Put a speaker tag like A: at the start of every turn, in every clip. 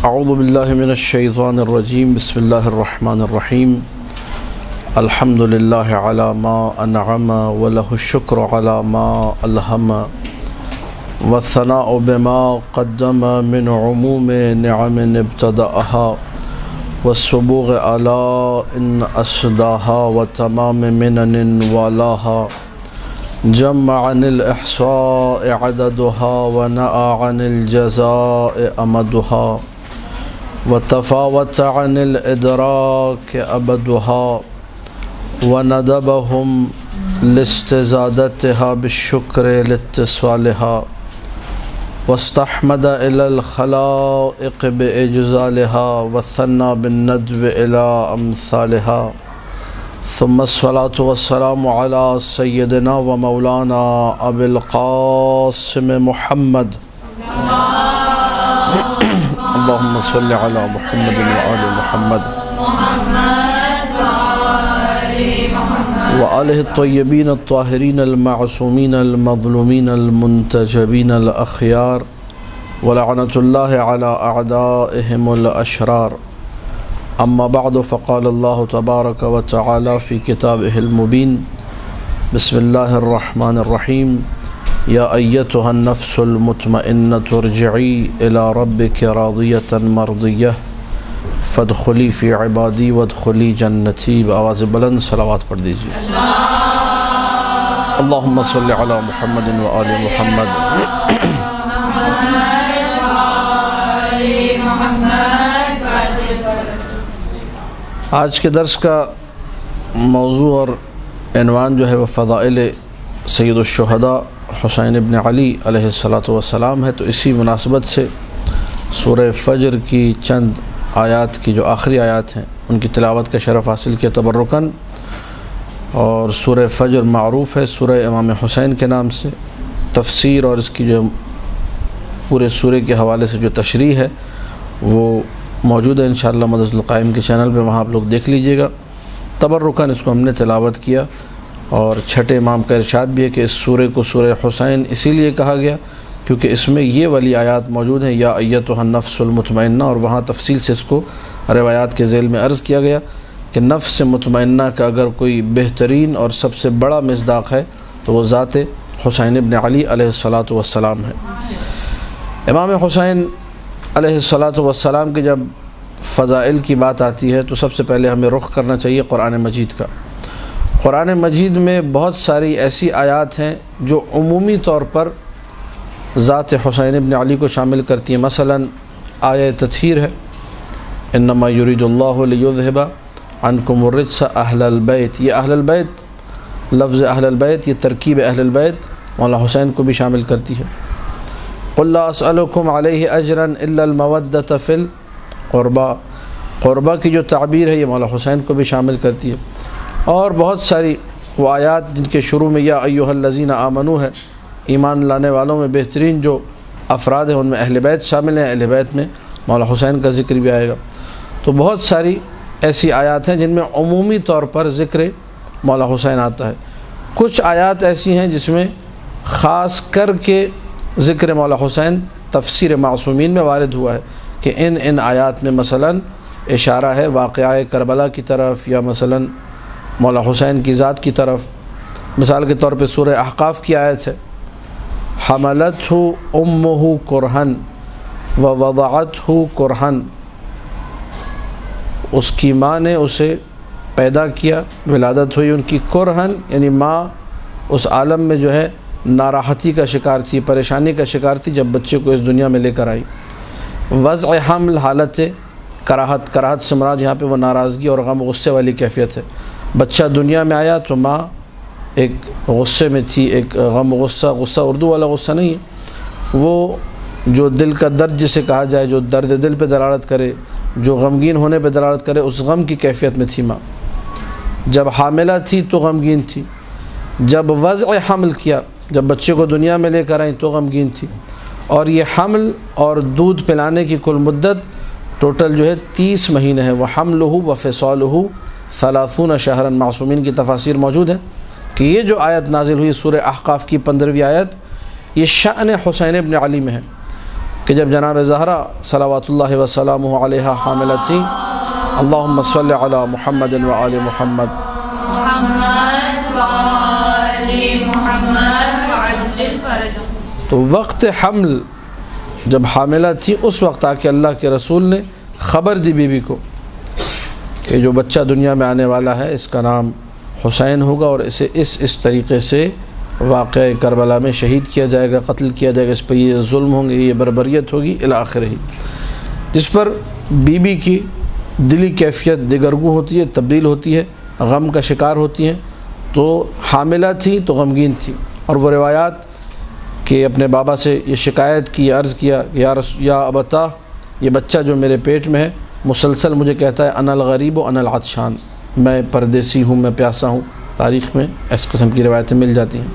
A: اعوذ باللہ من الشیطان الرجیم بسم اللہ الرحمن الرحیم الحمد للہ علی ما انعم ولہ الشکر علی ما الہم والثناء بما قدم من عموم نعم ابتدأها والسبوغ علی ان اسداها وتمام منن والاها جمع عن الإحصاء عددها ونأى عن الجزاء أمدها وتفاوت عن الإدراك أبدها وندبهم لاستزادتها بالشكر لاتصالها واستحمد إلى الخلائق بإجزالها والثنى بالندب إلى أمثالها ثم الصلاة والسلام على سيدنا ومولانا أبي القاسم محمد اللهم صل على محمد وآل محمد وآله الطيبين الطاهرين المعصومين المظلومين المنتجبين الأخيار ولعنة الله على أعدائهم الأشرار أما بعد فقال الله تبارك وتعالى في كتابه المبين بسم الله الرحمن الرحيم يا أيتها النفس المطمئنة ارجعي إلى ربك راضية مرضية فادخلي في عبادي وادخلي جنتي بآواز بلند صلوات پڑھ دیجیے اللهم صل على محمد وآل محمد آج کے درس کا موضوع اور عنوان جو ہے وہ فضائل سید الشہداء حسین ابن علی علیہ السلام ہے، تو اسی مناسبت سے سورہ فجر کی چند آیات کی جو آخری آیات ہیں ان کی تلاوت کا شرف حاصل کیا تبرکاً، اور سورہ فجر معروف ہے سورہ امام حسین کے نام سے، تفسیر اور اس کی جو پورے سورہ کے حوالے سے جو تشریح ہے وہ موجود ہے انشاءاللہ مدرسۃ القائم کے چینل پہ، وہاں آپ لوگ دیکھ لیجئے گا۔ تبرکاً اس کو ہم نے تلاوت کیا، اور چھٹے امام کا ارشاد بھی ہے کہ اس سورہ کو سورہ حسین اسی لیے کہا گیا کیونکہ اس میں یہ والی آیات موجود ہیں، یا ایتها النفس المطمئنہ، اور وہاں تفصیل سے اس کو روایات کے ذیل میں عرض کیا گیا کہ نفس مطمئنہ کا اگر کوئی بہترین اور سب سے بڑا مصداق ہے تو وہ ذات حسین ابن علی علیہ السلام ہے۔ امام حسین علیہ السلام کے جب فضائل کی بات آتی ہے تو سب سے پہلے ہمیں رخ کرنا چاہیے قرآن مجید کا۔ قرآن مجید میں بہت ساری ایسی آیات ہیں جو عمومی طور پر ذات حسین ابن علی کو شامل کرتی ہیں، مثلا آیہ تطہیر ہے، انما یرید اللہ لیذھب عنکم الرجس اہل البیت، یہ اہل البیت، لفظ اہل البیت یہ ترکیب اہل البیت مولانا حسین کو بھی شامل کرتی ہے۔ قل لا اسألکم علیہ اجرا الا المودۃ فی القربى، قربہ کی جو تعبیر ہے یہ مولانا حسین کو بھی شامل کرتی ہے، اور بہت ساری وہ آیات جن کے شروع میں یا ایھا الذین آمنوا ہے، ایمان لانے والوں میں بہترین جو افراد ہیں ان میں اہل بیت شامل ہیں، اہل بیت میں مولا حسین کا ذکر بھی آئے گا۔ تو بہت ساری ایسی آیات ہیں جن میں عمومی طور پر ذکر مولا حسین آتا ہے، کچھ آیات ایسی ہیں جس میں خاص کر کے ذکر مولا حسین تفسیر معصومین میں وارد ہوا ہے کہ ان آیات میں مثلا اشارہ ہے واقعہ کربلا کی طرف، یا مثلا مولا حسین کی ذات کی طرف۔ مثال کے طور پہ سورہ احقاف کی آیت ہے، حملتہ امہ کرہن ووضعتہ کرہن، اس کی ماں نے اسے پیدا کیا، ولادت ہوئی ان کی، کرہن یعنی ماں اس عالم میں جو ہے ناراحتی کا شکار تھی، پریشانی کا شکار تھی جب بچے کو اس دنیا میں لے کر آئی۔ وضع حمل حالت کراہت سے مراد یہاں پہ وہ ناراضگی اور غم غصے والی کیفیت ہے، بچہ دنیا میں آیا تو ماں ایک غصے میں تھی، ایک غم غصہ اردو والا غصہ نہیں ہے، وہ جو دل کا درد جسے کہا جائے، جو درد دل پہ دلالت کرے، جو غمگین ہونے پہ دلالت کرے، اس غم کی کیفیت میں تھی ماں۔ جب حاملہ تھی تو غمگین تھی، جب وضع حمل کیا، جب بچے کو دنیا میں لے کر آئیں تو غمگین تھی، اور یہ حمل اور دودھ پلانے کی کل مدت ٹوٹل جو ہے 30 مہینے ہے، وحملہ وفصالہ 30 شہرا، معصومین کی تفاسیر موجود ہیں کہ یہ جو آیت نازل ہوئی سورہ احقاف کی 15ویں آیت، یہ شأن حسین ابن علی میں ہے، کہ جب جناب زہرا صلوات اللہ وسلامہ علیہا حاملہ تھیں، اللہم صلی علی محمد و آل محمد، تو وقت حمل جب حاملہ تھی اس وقت آ کے اللہ کے رسول نے خبر دی بی بی کو کہ جو بچہ دنیا میں آنے والا ہے اس کا نام حسین ہوگا اور اسے اس طریقے سے واقعہ کربلا میں شہید کیا جائے گا، قتل کیا جائے گا، اس پہ یہ ظلم ہوں گے، یہ بربریت ہوگی الی آخرہ، جس پر بی بی کی دلی کیفیت دگرگوں ہوتی ہے، تبدیل ہوتی ہے، غم کا شکار ہوتی ہیں۔ تو حاملہ تھی تو غمگین تھی، اور وہ روایات کہ اپنے بابا سے یہ شکایت کی، عرض کیا یا ابتا، یہ بچہ جو میرے پیٹ میں ہے مسلسل مجھے کہتا ہے انا الغریب و انا العطشان، میں پردیسی ہوں، میں پیاسا ہوں۔ تاریخ میں اس قسم کی روایتیں مل جاتی ہیں۔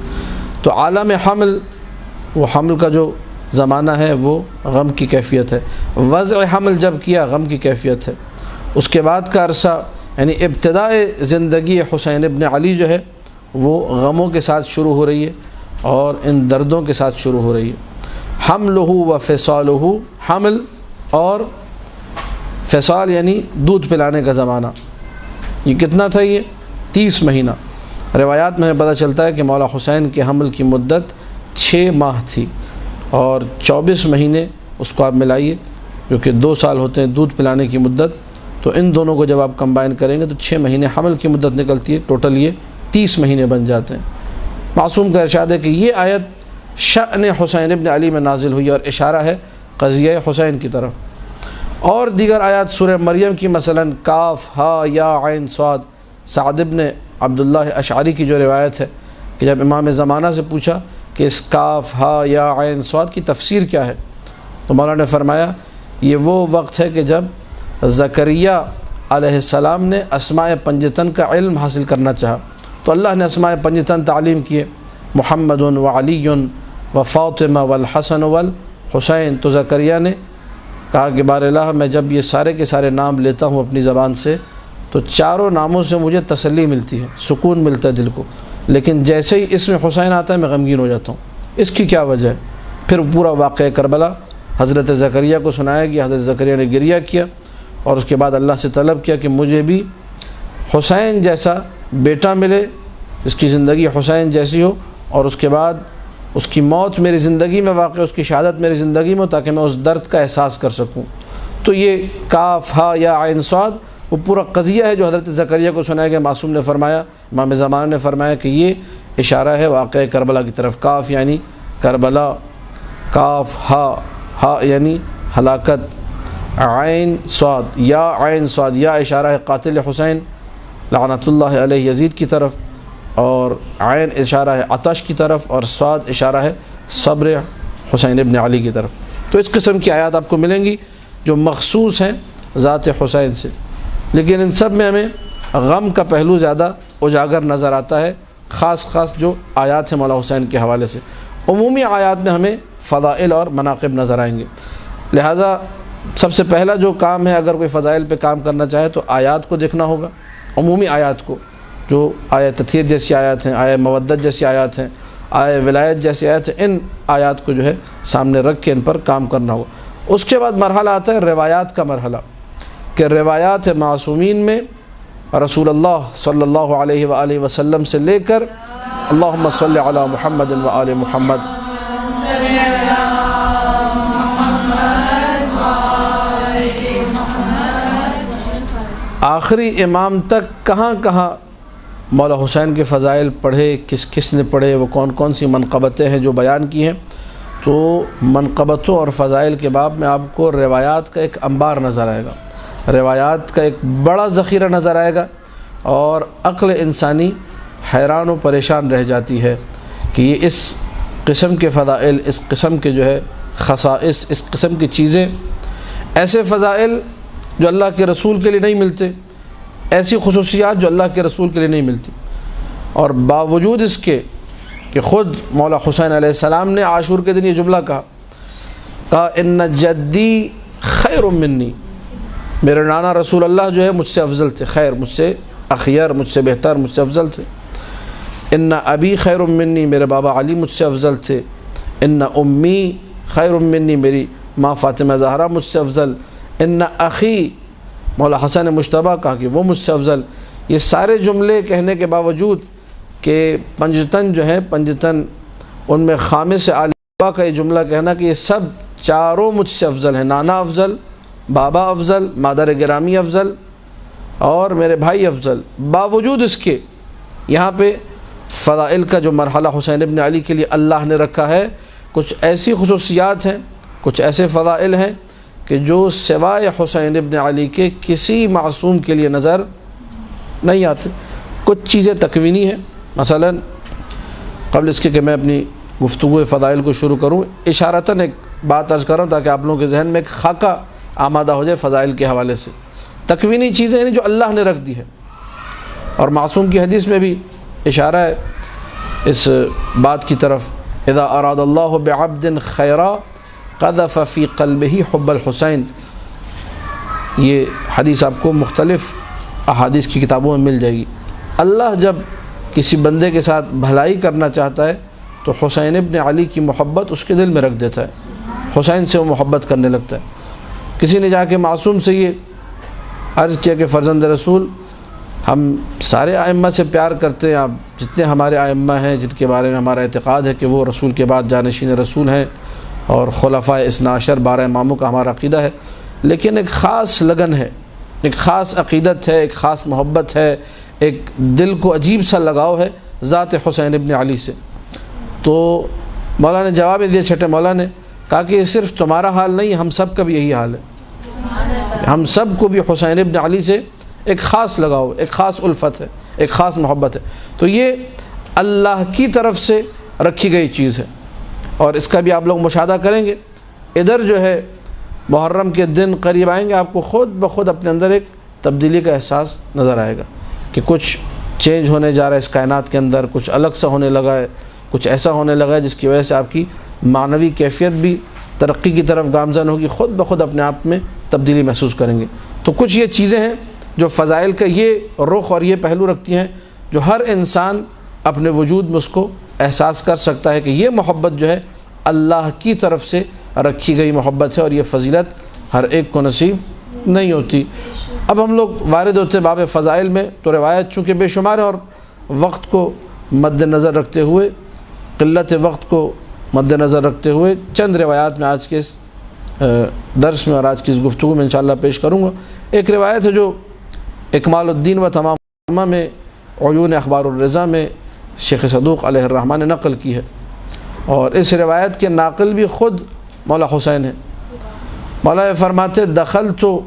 A: تو عالم حمل، وہ حمل کا جو زمانہ ہے وہ غم کی کیفیت ہے، وضع حمل جب کیا غم کی کیفیت ہے۔ اس کے بعد کا عرصہ یعنی ابتدائے زندگی حسین ابن علی جو ہے وہ غموں کے ساتھ شروع ہو رہی ہے اور ان دردوں کے ساتھ شروع ہو رہی ہے۔ حملہ و فصالہ، حمل اور فصال یعنی دودھ پلانے کا زمانہ، یہ کتنا تھا؟ یہ 30 مہینہ۔ روایات میں پتہ چلتا ہے کہ مولا حسین کے حمل کی مدت 6 ماہ تھی، اور 24 مہینے اس کو آپ ملائیے جو کہ 2 سال ہوتے ہیں دودھ پلانے کی مدت، تو ان دونوں کو جب آپ کمبائن کریں گے تو 6 مہینے حمل کی مدت نکلتی ہے، ٹوٹل یہ 30 مہینے بن جاتے ہیں۔ معصوم کا ارشاد ہے کہ یہ آیت شأن حسین ابن علی میں نازل ہوئی اور اشارہ ہے قضیہ حسین کی طرف۔ اور دیگر آیات سورہ مریم کی، مثلاً کاف ہا یا عین صاد، سعد ابن عبداللہ اشعری کی جو روایت ہے کہ جب امام زمانہ سے پوچھا کہ اس کاف ہا یا عین صاد کی تفسیر کیا ہے، تو مولانا نے فرمایا یہ وہ وقت ہے کہ جب زکریا علیہ السلام نے اسماء پنجتن کا علم حاصل کرنا چاہا، تو اللہ نے اسماء پنجتن تعلیم کیے، محمد و علی و فاطمہ والحسن والحسین۔ تو زکریا نے کہا کہ بار الہ، میں جب یہ سارے کے سارے نام لیتا ہوں اپنی زبان سے تو چاروں ناموں سے مجھے تسلی ملتی ہے، سکون ملتا ہے دل کو، لیکن جیسے ہی اس میں حسین آتا ہے میں غمگین ہو جاتا ہوں۔ اس کی کیا وجہ ہے؟ پھر پورا واقعہ کربلا حضرت زکریا کو سنایا گیا، حضرت زکریا نے گریہ کیا اور اس کے بعد اللہ سے طلب کیا کہ مجھے بھی حسین جیسا بیٹا ملے، اس کی زندگی حسین جیسی ہو، اور اس کے بعد اس کی موت میری زندگی میں واقع، اس کی شہادت میری زندگی میں ہو، تاکہ میں اس درد کا احساس کر سکوں۔ تو یہ کاف ہا یا عین صاد وہ پورا قضیہ ہے جو حضرت زکریا کو سنایا گیا۔ معصوم نے فرمایا، امام زمانہ نے فرمایا کہ یہ اشارہ ہے واقعہ کربلا کی طرف۔ کاف یعنی کربلا، کاف ہا یعنی ہلاکت، عین صاد یا عین صاد، یا اشارہ ہے قاتل حسین لعنت اللہ علیہ یزید کی طرف، اور عین اشارہ ہے عطش کی طرف، اور صاد اشارہ ہے صبر حسین ابن علی کی طرف۔ تو اس قسم کی آیات آپ کو ملیں گی جو مخصوص ہیں ذات حسین سے، لیکن ان سب میں ہمیں غم کا پہلو زیادہ اجاگر نظر آتا ہے، خاص جو آیات ہیں مولا حسین کے حوالے سے۔ عمومی آیات میں ہمیں فضائل اور مناقب نظر آئیں گے، لہٰذا سب سے پہلا جو کام ہے اگر کوئی فضائل پہ کام کرنا چاہے تو آیات کو دیکھنا ہوگا، عمومی آیات کو، جو آیہ تطہیر جیسی آیات ہیں، آیہ مودت جیسی آیات ہیں، آیہ ولایت جیسی آیات ہیں، ان آیات کو جو ہے سامنے رکھ کے ان پر کام کرنا ہوگا۔ اس کے بعد مرحلہ آتا ہے روایات کا مرحلہ، کہ روایات معصومین میں رسول اللہ صلی اللہ علیہ وآلہ وسلم سے لے کر اللہم صلی علی محمد و آل محمد، آخری امام تک کہاں کہاں مولا حسین کے فضائل پڑھے، کس نے پڑھے، وہ کون سی منقبتیں ہیں جو بیان کی ہیں۔ تو منقبتوں اور فضائل کے باب میں آپ کو روایات کا ایک انبار نظر آئے گا، روایات کا ایک بڑا ذخیرہ نظر آئے گا، اور عقل انسانی حیران و پریشان رہ جاتی ہے کہ یہ اس قسم کے فضائل، اس قسم کے جو ہے خصائص، اس قسم کی چیزیں، ایسے فضائل جو اللہ کے رسول کے لیے نہیں ملتے، ایسی خصوصیات جو اللہ کے رسول کے لیے نہیں ملتی، اور باوجود اس کے کہ خود مولا حسین علیہ السلام نے عاشور کے دن یہ جملہ کہا ان جدی خیر منی، میرے نانا رسول اللہ جو ہے مجھ سے افضل تھے، خیر مجھ سے اخیر، مجھ سے بہتر، مجھ سے افضل تھے۔ ان ابی خیر منی، میرے بابا علی مجھ سے افضل تھے۔ ان امی خیر منی، میری ماں فاطمہ زہرا مجھ سے افضل، ان اخی مولا حسن مجتبیٰ کہا کہ وہ مجھ سے افضل۔ یہ سارے جملے کہنے کے باوجود کہ پنجتن جو ہیں، پنجتن ان میں خامس آل ابا کا یہ جملہ کہنا کہ یہ سب چاروں مجھ سے افضل ہیں، نانا افضل، بابا افضل، مادر گرامی افضل اور میرے بھائی افضل، باوجود اس کے یہاں پہ فضائل کا جو مرحلہ حسین ابن علی کے لیے اللہ نے رکھا ہے، کچھ ایسی خصوصیات ہیں، کچھ ایسے فضائل ہیں کہ جو سوائے حسین ابن علی کے کسی معصوم کے لیے نظر نہیں آتے۔ کچھ چیزیں تکوینی ہیں، مثلا قبل اس کے کہ میں اپنی گفتگو فضائل کو شروع کروں، اشارتاً ایک بات عرض کر رہا ہوں تاکہ آپ لوگوں کے ذہن میں ایک خاکہ آمادہ ہو جائے فضائل کے حوالے سے۔ تکوینی چیزیں یعنی جو اللہ نے رکھ دی ہے، اور معصوم کی حدیث میں بھی اشارہ ہے اس بات کی طرف، اذا اراد اللہ بعبد خیرا قذف فی قلبہ حب الحسین۔ یہ حدیث آپ کو مختلف احادیث کی کتابوں میں مل جائے گی۔ اللہ جب کسی بندے کے ساتھ بھلائی کرنا چاہتا ہے تو حسین ابن علی کی محبت اس کے دل میں رکھ دیتا ہے، حسین سے وہ محبت کرنے لگتا ہے۔ کسی نے جا کے معصوم سے یہ عرض کیا کہ فرزند رسول، ہم سارے ائمہ سے پیار کرتے ہیں، آپ جتنے ہمارے ائمہ ہیں جن کے بارے میں ہمارا اعتقاد ہے کہ وہ رسول کے بعد جانشین رسول ہیں اور خلفائے اثنا عشر 12 اماموں کا ہمارا عقیدہ ہے، لیکن ایک خاص لگن ہے، ایک خاص عقیدت ہے، ایک خاص محبت ہے، ایک دل کو عجیب سا لگاؤ ہے ذات حسین ابن علی سے۔ تو مولا نے جواب دیا، چھٹے مولا نے کہا کہ یہ صرف تمہارا حال نہیں، ہم سب کا بھی یہی حال ہے، ہم سب کو بھی حسین ابن علی سے ایک خاص لگاؤ، ایک خاص الفت ہے، ایک خاص محبت ہے۔ تو یہ اللہ کی طرف سے رکھی گئی چیز ہے، اور اس کا بھی آپ لوگ مشاہدہ کریں گے۔ ادھر جو ہے محرم کے دن قریب آئیں گے، آپ کو خود بخود اپنے اندر ایک تبدیلی کا احساس نظر آئے گا کہ کچھ چینج ہونے جا رہا ہے اس کائنات کے اندر، کچھ الگ سا ہونے لگا ہے، کچھ ایسا ہونے لگا ہے جس کی وجہ سے آپ کی معنوی کیفیت بھی ترقی کی طرف گامزن ہوگی، خود بخود اپنے آپ میں تبدیلی محسوس کریں گے۔ تو کچھ یہ چیزیں ہیں جو فضائل کا یہ رخ اور یہ پہلو رکھتی ہیں، جو ہر انسان اپنے وجود میں اس کو احساس کر سکتا ہے کہ یہ محبت جو ہے اللہ کی طرف سے رکھی گئی محبت ہے، اور یہ فضیلت ہر ایک کو نصیب نہیں ہوتی۔ اب ہم لوگ وارد ہوتے باب فضائل میں، تو روایت چونکہ بے شمار ہے اور وقت کو مد نظر رکھتے ہوئے، قلت وقت کو مد نظر رکھتے ہوئے چند روایات میں آج کے اس درس میں اور آج کی اس گفتگو میں انشاءاللہ پیش کروں گا۔ ایک روایت ہے جو اکمال الدین و تمام میں عیون اخبار الرضا میں شیخ صدوق علیہ الرحمٰن نے نقل کی ہے، اور اس روایت کے ناقل بھی خود مولا حسین ہیں۔ مولا فرماتے دخل تو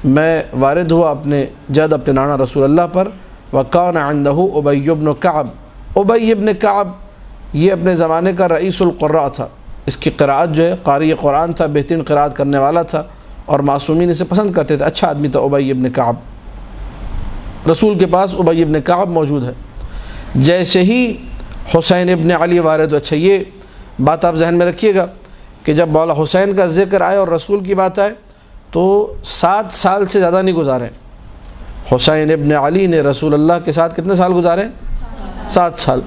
A: میں وارد ہوا اپنے جد اپنے نانا رسول اللہ پر، وکان عندہ ابی بن کعب۔ ابی بن کعب یہ اپنے زمانے کا رئیس القراء تھا، اس کی قراءت جو ہے قاری قرآن تھا، بہترین قراءت کرنے والا تھا، اور معصومین اسے پسند کرتے تھے، اچھا آدمی تھا ابی بن کعب۔ رسول کے پاس ابی بن کعب موجود ہے۔ جیسے ہی حسین ابن علی وارد، اچھا یہ بات آپ ذہن میں رکھیے گا کہ جب مولا حسین کا ذکر آئے اور رسول کی بات آئے تو 7 سال سے زیادہ نہیں گزارے۔ حسین ابن علی نے رسول اللہ کے ساتھ کتنے سال گزارے؟ 7 سال۔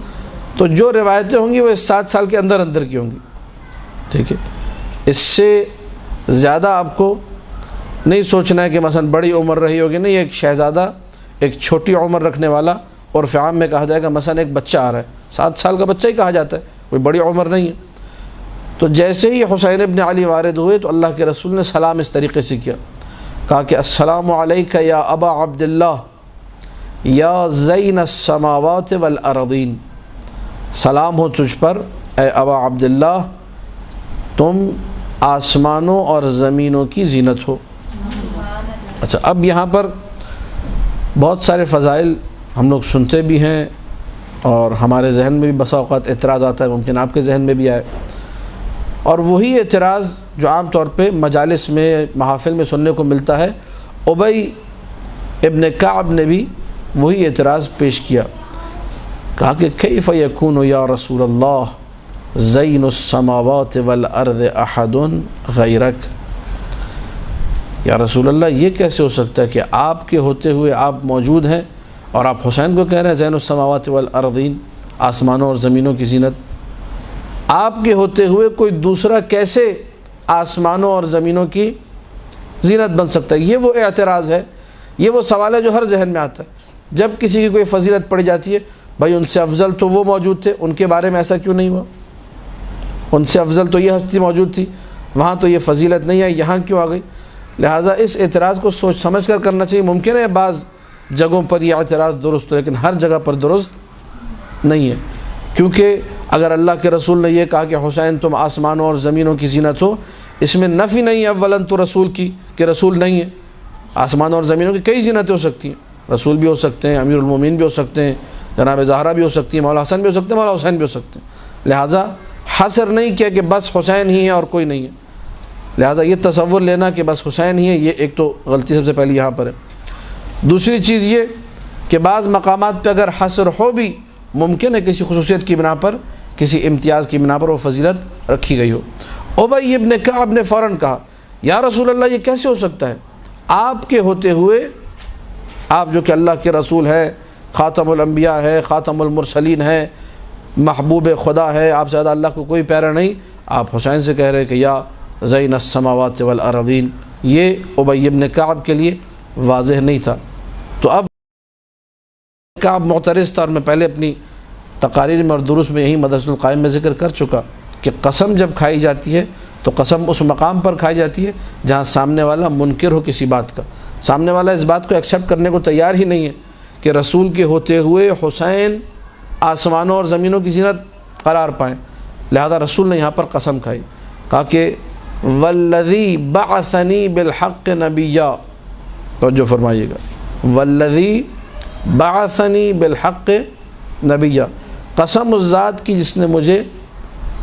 A: تو جو روایتیں ہوں گی وہ اس 7 سال کے اندر اندر کی ہوں گی، ٹھیک ہے؟ اس سے زیادہ آپ کو نہیں سوچنا ہے کہ مثلا بڑی عمر رہی ہوگی، نہیں، ایک شہزادہ، ایک چھوٹی عمر رکھنے والا، اور عام میں کہا جائے گا مثلا ایک بچہ آ رہا ہے، 7 سال کا بچہ ہی کہا جاتا ہے، کوئی بڑی عمر نہیں ہے۔ تو جیسے ہی حسین ابن علی وارد ہوئے تو اللہ کے رسول نے سلام اس طریقے سے کیا، کہا کہ السلام علیک یا ابا عبداللہ یا زین السماوات والارضین، سلام ہو تجھ پر اے ابا عبداللہ، تم آسمانوں اور زمینوں کی زینت ہو۔ اچھا، اب یہاں پر بہت سارے فضائل ہم لوگ سنتے بھی ہیں اور ہمارے ذہن میں بھی بسا اوقات اعتراض آتا ہے، ممکن آپ کے ذہن میں بھی آئے، اور وہی اعتراض جو عام طور پہ مجالس میں محافل میں سننے کو ملتا ہے، ابی ابن کعب نے بھی وہی اعتراض پیش کیا، کہا کہ کیف یکون یا رسول اللہ زین السماوات والارض احد غیرک، یا رسول اللہ یہ کیسے ہو سکتا ہے کہ آپ کے ہوتے ہوئے آپ موجود ہیں اور آپ حسین کو کہہ رہے ہیں زین السماوات والارضین، آسمانوں اور زمینوں کی زینت، آپ کے ہوتے ہوئے کوئی دوسرا کیسے آسمانوں اور زمینوں کی زینت بن سکتا ہے۔ یہ وہ اعتراض ہے، یہ وہ سوال ہے جو ہر ذہن میں آتا ہے جب کسی کی کوئی فضیلت پڑی جاتی ہے۔ بھائی ان سے افضل تو وہ موجود تھے، ان کے بارے میں ایسا کیوں نہیں ہوا؟ ان سے افضل تو یہ ہستی موجود تھی، وہاں تو یہ فضیلت نہیں ہے، یہاں کیوں آ گئی؟ لہٰذا اس اعتراض کو سوچ سمجھ کر کرنا چاہیے۔ ممکن ہے بعض جگہوں پر یہ اعتراض درست ہو، لیکن ہر جگہ پر درست نہیں ہے، کیونکہ اگر اللہ کے رسول نے یہ کہا کہ حسین تم آسمانوں اور زمینوں کی زینت ہو، اس میں نفی نہیں ہے اولاً تو رسول کی کہ رسول نہیں ہے۔ آسمانوں اور زمینوں کی کئی زینتیں ہو سکتی ہیں، رسول بھی ہو سکتے ہیں، امیر المومنین بھی ہو سکتے ہیں، جناب زہرا بھی ہو سکتی ہیں، مولا حسن بھی ہو سکتے ہیں، مولا حسین بھی ہو سکتے ہیں۔ لہٰذا حصر نہیں کیا کہ بس حسین ہی ہے اور کوئی نہیں ہے۔ لہٰذا یہ تصور لینا کہ بس حسین ہی ہے، یہ ایک تو غلطی سب سے پہلی یہاں پر ہے۔ دوسری چیز یہ کہ بعض مقامات پہ اگر حصر ہو بھی ممکن ہے کسی خصوصیت کی بنا پر، کسی امتیاز کی بنا پر وہ فضیلت رکھی گئی ہو۔ ابی ابن کعب نے فوراً کہا یا رسول اللہ یہ کیسے ہو سکتا ہے؟ آپ کے ہوتے ہوئے، آپ جو کہ اللہ کے رسول ہے، خاتم الانبیاء ہے، خاتم المرسلین ہے، محبوب خدا ہے، آپ سے زیادہ اللہ کو کوئی پیارا نہیں، آپ حسین سے کہہ رہے کہ یا زین السماوات والارضین۔ یہ ابی ابن کعب کے لیے واضح نہیں تھا۔ تو اب کعب معترض تھا، اور میں پہلے اپنی تقاریر میں اور دروس میں یہی مدرسۃ القائم میں ذکر کر چکا کہ قسم جب کھائی جاتی ہے تو قسم اس مقام پر کھائی جاتی ہے جہاں سامنے والا منکر ہو کسی بات کا، سامنے والا اس بات کو ایکسیپٹ کرنے کو تیار ہی نہیں ہے کہ رسول کے ہوتے ہوئے حسین آسمانوں اور زمینوں کی زینت قرار پائیں۔ لہذا رسول نے یہاں پر قسم کھائی، کہا کہ والذی بعثنی بالحق نبیا، توجہ فرمائیے گا، والذی بعثنی بالحق نبیا، قسم اس ذات کی جس نے مجھے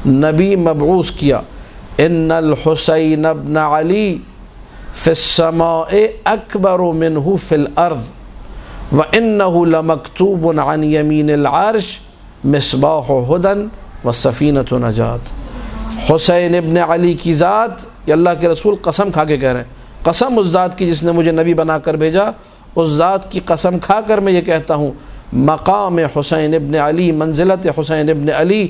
A: نبی مبعوث کیا، ان الحسین ابن علی فی السماء اکبر منہ فی الارض وانہ لمکتوب عن یمین العرش مصباح ہدی وسفینۃ نجات۔ حسین ابن علی کی ذات، یہ اللہ کے رسول قسم کھا کے کہہ رہے ہیں، قسم اس ذات کی جس نے مجھے نبی بنا کر بھیجا، اس ذات کی قسم کھا کر میں یہ کہتا ہوں مقام حسین ابن علی، منزلت حسین ابن علی،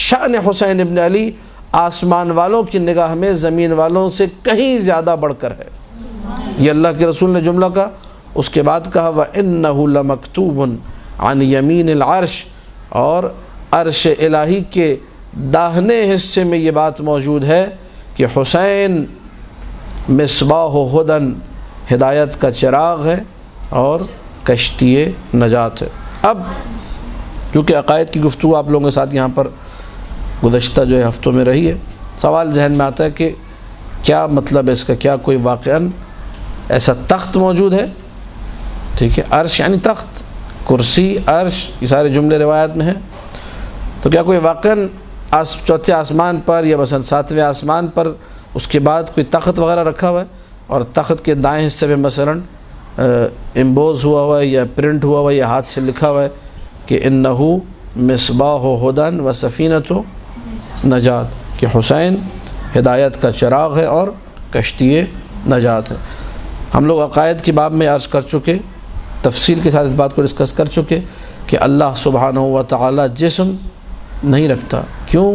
A: شأن حسین ابن علی آسمان والوں کی نگاہ میں زمین والوں سے کہیں زیادہ بڑھ کر ہے۔ یہ اللہ کے رسول نے جملہ کہا، اس کے بعد کہا وَإِنَّهُ لَمَكْتُوبٌ عَنْ يَمِينِ الْعَرْشِ، اور عرش الہی کے داہنے حصے میں یہ بات موجود ہے کہ حسین مصباح ہدی، ہدایت کا چراغ ہے اور کشتی نجات ہے۔ اب کیونکہ عقائد کی گفتگو آپ لوگوں کے ساتھ یہاں پر گزشتہ جو ہے ہفتوں میں رہی ہے، سوال ذہن میں آتا ہے کہ کیا مطلب ہے اس کا، کیا کوئی واقعاً ایسا تخت موجود ہے؟ ٹھیک ہے، عرش یعنی تخت، کرسی، عرش، یہ سارے جملے روایت میں ہیں، تو کیا کوئی واقعاً چوتھے آسمان پر یا مثلا ساتویں آسمان پر اس کے بعد کوئی تخت وغیرہ رکھا ہوا ہے، اور تخت کے دائیں حصے میں مثلاً امبوز ہوا ہے یا پرنٹ ہوا ہے یا ہاتھ سے لکھا ہوا ہے کہ انہو مصباح ہدی وسفینۃ نجات، کہ حسین ہدایت کا چراغ ہے اور کشتی نجات ہے۔ ہم لوگ عقائد کی باب میں عرض کر چکے، تفصیل کے ساتھ اس بات کو ڈسکس کر چکے کہ اللہ سبحانہ و تعالی جسم نہیں رکھتا۔ کیوں؟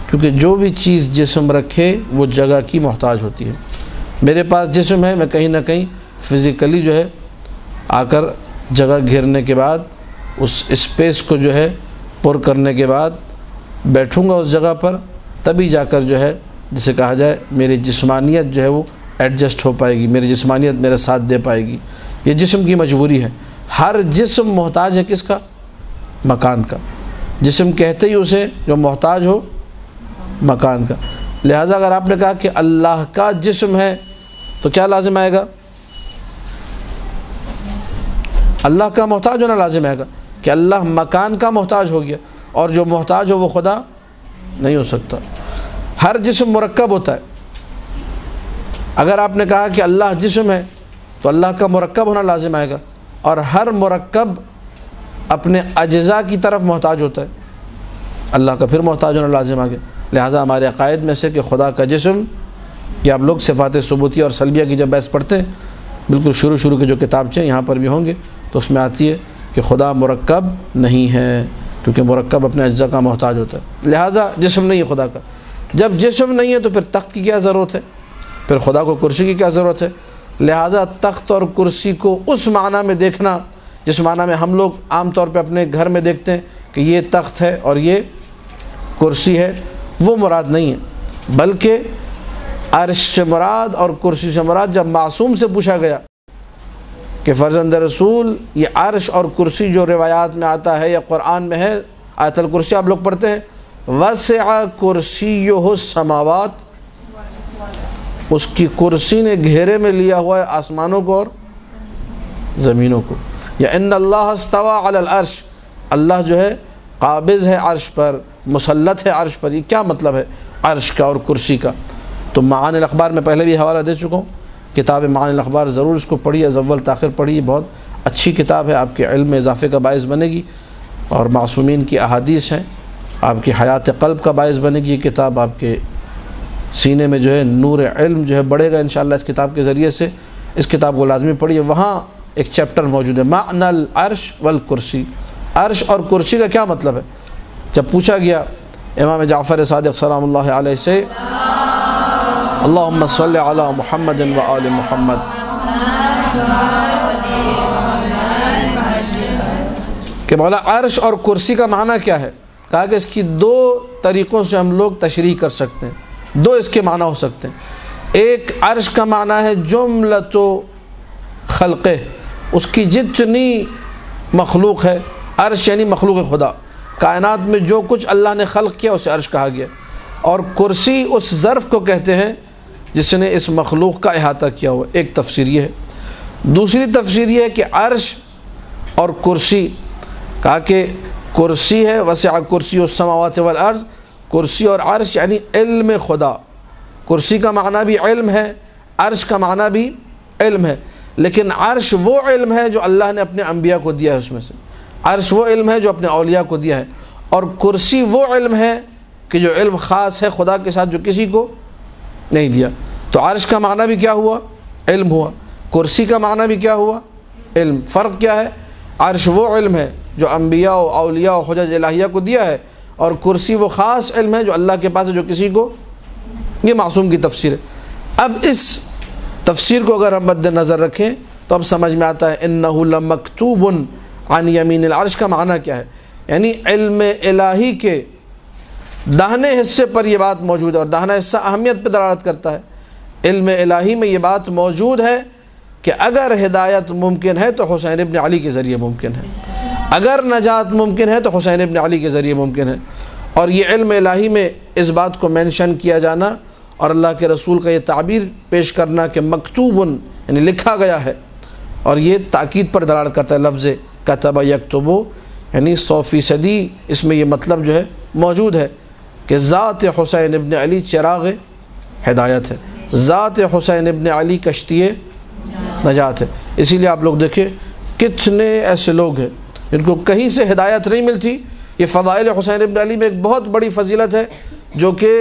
A: کیونکہ جو بھی چیز جسم رکھے وہ جگہ کی محتاج ہوتی ہے۔ میرے پاس جسم ہے، میں کہیں نہ کہیں فزیکلی جو ہے آ کر جگہ گھیرنے کے بعد اس اسپیس کو جو ہے پر کرنے کے بعد بیٹھوں گا اس جگہ پر، تبھی جا کر جو ہے جسے کہا جائے میری جسمانیت جو ہے وہ ایڈجسٹ ہو پائے گی، میری جسمانیت میرے ساتھ دے پائے گی۔ یہ جسم کی مجبوری ہے۔ ہر جسم محتاج ہے کس کا؟ مکان کا۔ جسم کہتے ہی اسے جو محتاج ہو مکان کا۔ لہٰذا اگر آپ نے کہا کہ اللہ کا جسم ہے تو کیا لازم آئے گا؟ اللہ کا محتاج ہونا لازم آئے گا کہ اللہ مکان کا محتاج ہو گیا، اور جو محتاج ہو وہ خدا نہیں ہو سکتا۔ ہر جسم مرکب ہوتا ہے۔ اگر آپ نے کہا کہ اللہ جسم ہے تو اللہ کا مرکب ہونا لازم آئے گا، اور ہر مرکب اپنے اجزاء کی طرف محتاج ہوتا ہے، اللہ کا پھر محتاج ہونا لازم آ گیا۔ لہٰذا ہمارے عقائد میں سے کہ خدا کا جسم، کہ آپ لوگ صفات ثبوتیہ اور سلبیہ کی جب بحث پڑھتے ہیں، بالکل شروع کے جو کتابچے یہاں پر بھی ہوں گے تو اس میں آتی ہے کہ خدا مرکب نہیں ہے، کیونکہ مرکب اپنے اجزاء کا محتاج ہوتا ہے، لہٰذا جسم نہیں ہے خدا کا۔ جب جسم نہیں ہے تو پھر تخت کی کیا ضرورت ہے، پھر خدا کو کرسی کی کیا ضرورت ہے؟ لہٰذا تخت اور کرسی کو اس معنی میں دیکھنا جس معنی میں ہم لوگ عام طور پہ اپنے گھر میں دیکھتے ہیں کہ یہ تخت ہے اور یہ کرسی ہے، وہ مراد نہیں ہے، بلکہ عرش سے مراد اور کرسی سے مراد جب معصوم سے پوچھا گیا کہ فرزند رسول یہ عرش اور کرسی جو روایات میں آتا ہے یا قرآن میں ہے، آیت الکرسی آپ لوگ پڑھتے ہیں، وسع کرسیہ السماوات، اس کی کرسی نے گھیرے میں لیا ہوا ہے آسمانوں کو اور زمینوں کو، یا ان اللہ استوى علی العرش، اللہ جو ہے قابض ہے عرش پر، مسلط ہے عرش پر۔ یہ کیا مطلب ہے عرش کا اور کرسی کا؟ تو معانی الاخبار میں پہلے بھی حوالہ دے چکا ہوں، کتاب معانی الاخبار ضرور اس کو پڑھیے، از اول تاخر پڑھیے، بہت اچھی کتاب ہے، آپ کے علم میں اضافے کا باعث بنے گی، اور معصومین کی احادیث ہیں، آپ کی حیات قلب کا باعث بنے گی یہ کتاب، آپ کے سینے میں جو ہے نور علم جو ہے بڑھے گا انشاءاللہ اس کتاب کے ذریعے سے۔ اس کتاب کو لازمی پڑھیے، وہاں ایک چیپٹر موجود ہے معنی العرش والکرسی، عرش اور کرسی کا کیا مطلب ہے؟ جب پوچھا گیا امام جعفر صادق سلام اللہ علیہ سے، اللہم صلی علی محمد و آل محمد، کہ مولا عرش اور کرسی کا معنی کیا ہے؟ کہا کہ اس کی دو طریقوں سے ہم لوگ تشریح کر سکتے ہیں، دو اس کے معنی ہو سکتے ہیں۔ ایک عرش کا معنی ہے جملۃ خلقہ، اس کی جتنی مخلوق ہے، عرش یعنی مخلوق خدا، کائنات میں جو کچھ اللہ نے خلق کیا اسے عرش کہا گیا، اور کرسی اس ظرف کو کہتے ہیں جس نے اس مخلوق کا احاطہ کیا ہوا۔ ایک تفسیر یہ ہے۔ دوسری تفسیر یہ ہے کہ عرش اور کرسی، کہا کہ کرسی ہے وسع کرسی السماوات والارض، کرسی اور عرش یعنی علم خدا، کرسی کا معنی بھی علم ہے، عرش کا معنی بھی علم ہے، لیکن عرش وہ علم ہے جو اللہ نے اپنے انبیاء کو دیا ہے، اس میں سے عرش وہ علم ہے جو اپنے اولیاء کو دیا ہے، اور کرسی وہ علم ہے کہ جو علم خاص ہے خدا کے ساتھ جو کسی کو نہیں دیا۔ تو عرش کا معنی بھی کیا ہوا؟ علم ہوا، کرسی کا معنی بھی کیا ہوا؟ علم۔ فرق کیا ہے؟ عرش وہ علم ہے جو انبیاء و اولیاء و حجج الہیہ کو دیا ہے، اور کرسی وہ خاص علم ہے جو اللہ کے پاس ہے جو کسی کو، یہ معصوم کی تفسیر ہے۔ اب اس تفسیر کو اگر ہم مد نظر رکھیں تو اب سمجھ میں آتا ہے انہ لمکتوب عن یمین العرش کا معنی کیا ہے، یعنی علم الہی کے داہنے حصے پر یہ بات موجود ہے، اور داہنا حصہ اہمیت پہ دلالت کرتا ہے۔ علم الہی میں یہ بات موجود ہے کہ اگر ہدایت ممکن ہے تو حسین ابن علی کے ذریعے ممکن ہے، اگر نجات ممکن ہے تو حسین ابن علی کے ذریعے ممکن ہے۔ اور یہ علم الہی میں اس بات کو مینشن کیا جانا اور اللہ کے رسول کا یہ تعبیر پیش کرنا کہ مکتوب یعنی لکھا گیا ہے، اور یہ تاکید پر دلالت کرتا ہے لفظ کتب یکتب، یعنی 100% اس میں یہ مطلب جو ہے موجود ہے کہ ذات حسین ابن علی چراغ ہدایت ہے، ذات حسین ابن علی کشتی نجات ہے۔ اسی لیے آپ لوگ دیکھیں کتنے ایسے لوگ ہیں جن کو کہیں سے ہدایت نہیں ملتی۔ یہ فضائل حسین ابن علی میں ایک بہت بڑی فضیلت ہے جو کہ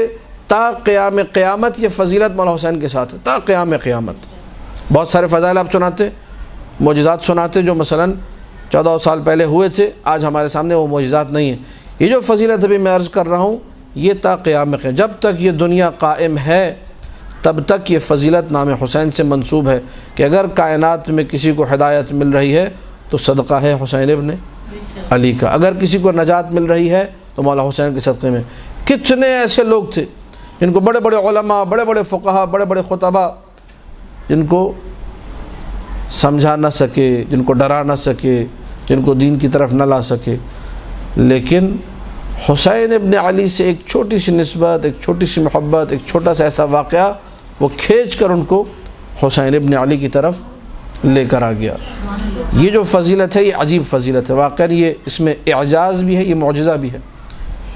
A: تا قیام قیامت یہ فضیلت مولا حسین کے ساتھ ہے، تا قیام قیامت۔ بہت سارے فضائل آپ سناتے، معجزات سناتے جو مثلا 14 سال پہلے ہوئے تھے، آج ہمارے سامنے وہ معجزات نہیں ہیں۔ یہ جو فضیلت ابھی میں عرض کر رہا ہوں یہ تا قیام قیامت، جب تک یہ دنیا قائم ہے تب تک یہ فضیلت نام حسین سے منسوب ہے کہ اگر کائنات میں کسی کو ہدایت مل رہی ہے تو صدقہ ہے حسین ابن علی کا، اگر کسی کو نجات مل رہی ہے تو مولا حسین کے صدقے میں۔ کتنے ایسے لوگ تھے جن کو بڑے بڑے علماء، بڑے بڑے فقہا، بڑے بڑے خطبہ جن کو سمجھا نہ سکے، جن کو ڈرا نہ سکے، جن کو دین کی طرف نہ لا سکے، لیکن حسین ابن علی سے ایک چھوٹی سی نسبت، ایک چھوٹی سی محبت، ایک چھوٹا سا ایسا واقعہ وہ کھینچ کر ان کو حسین ابن علی کی طرف لے کر آ گیا۔ یہ جو فضیلت ہے یہ عجیب فضیلت ہے، واقعا یہ اس میں اعجاز بھی ہے، یہ معجزہ بھی ہے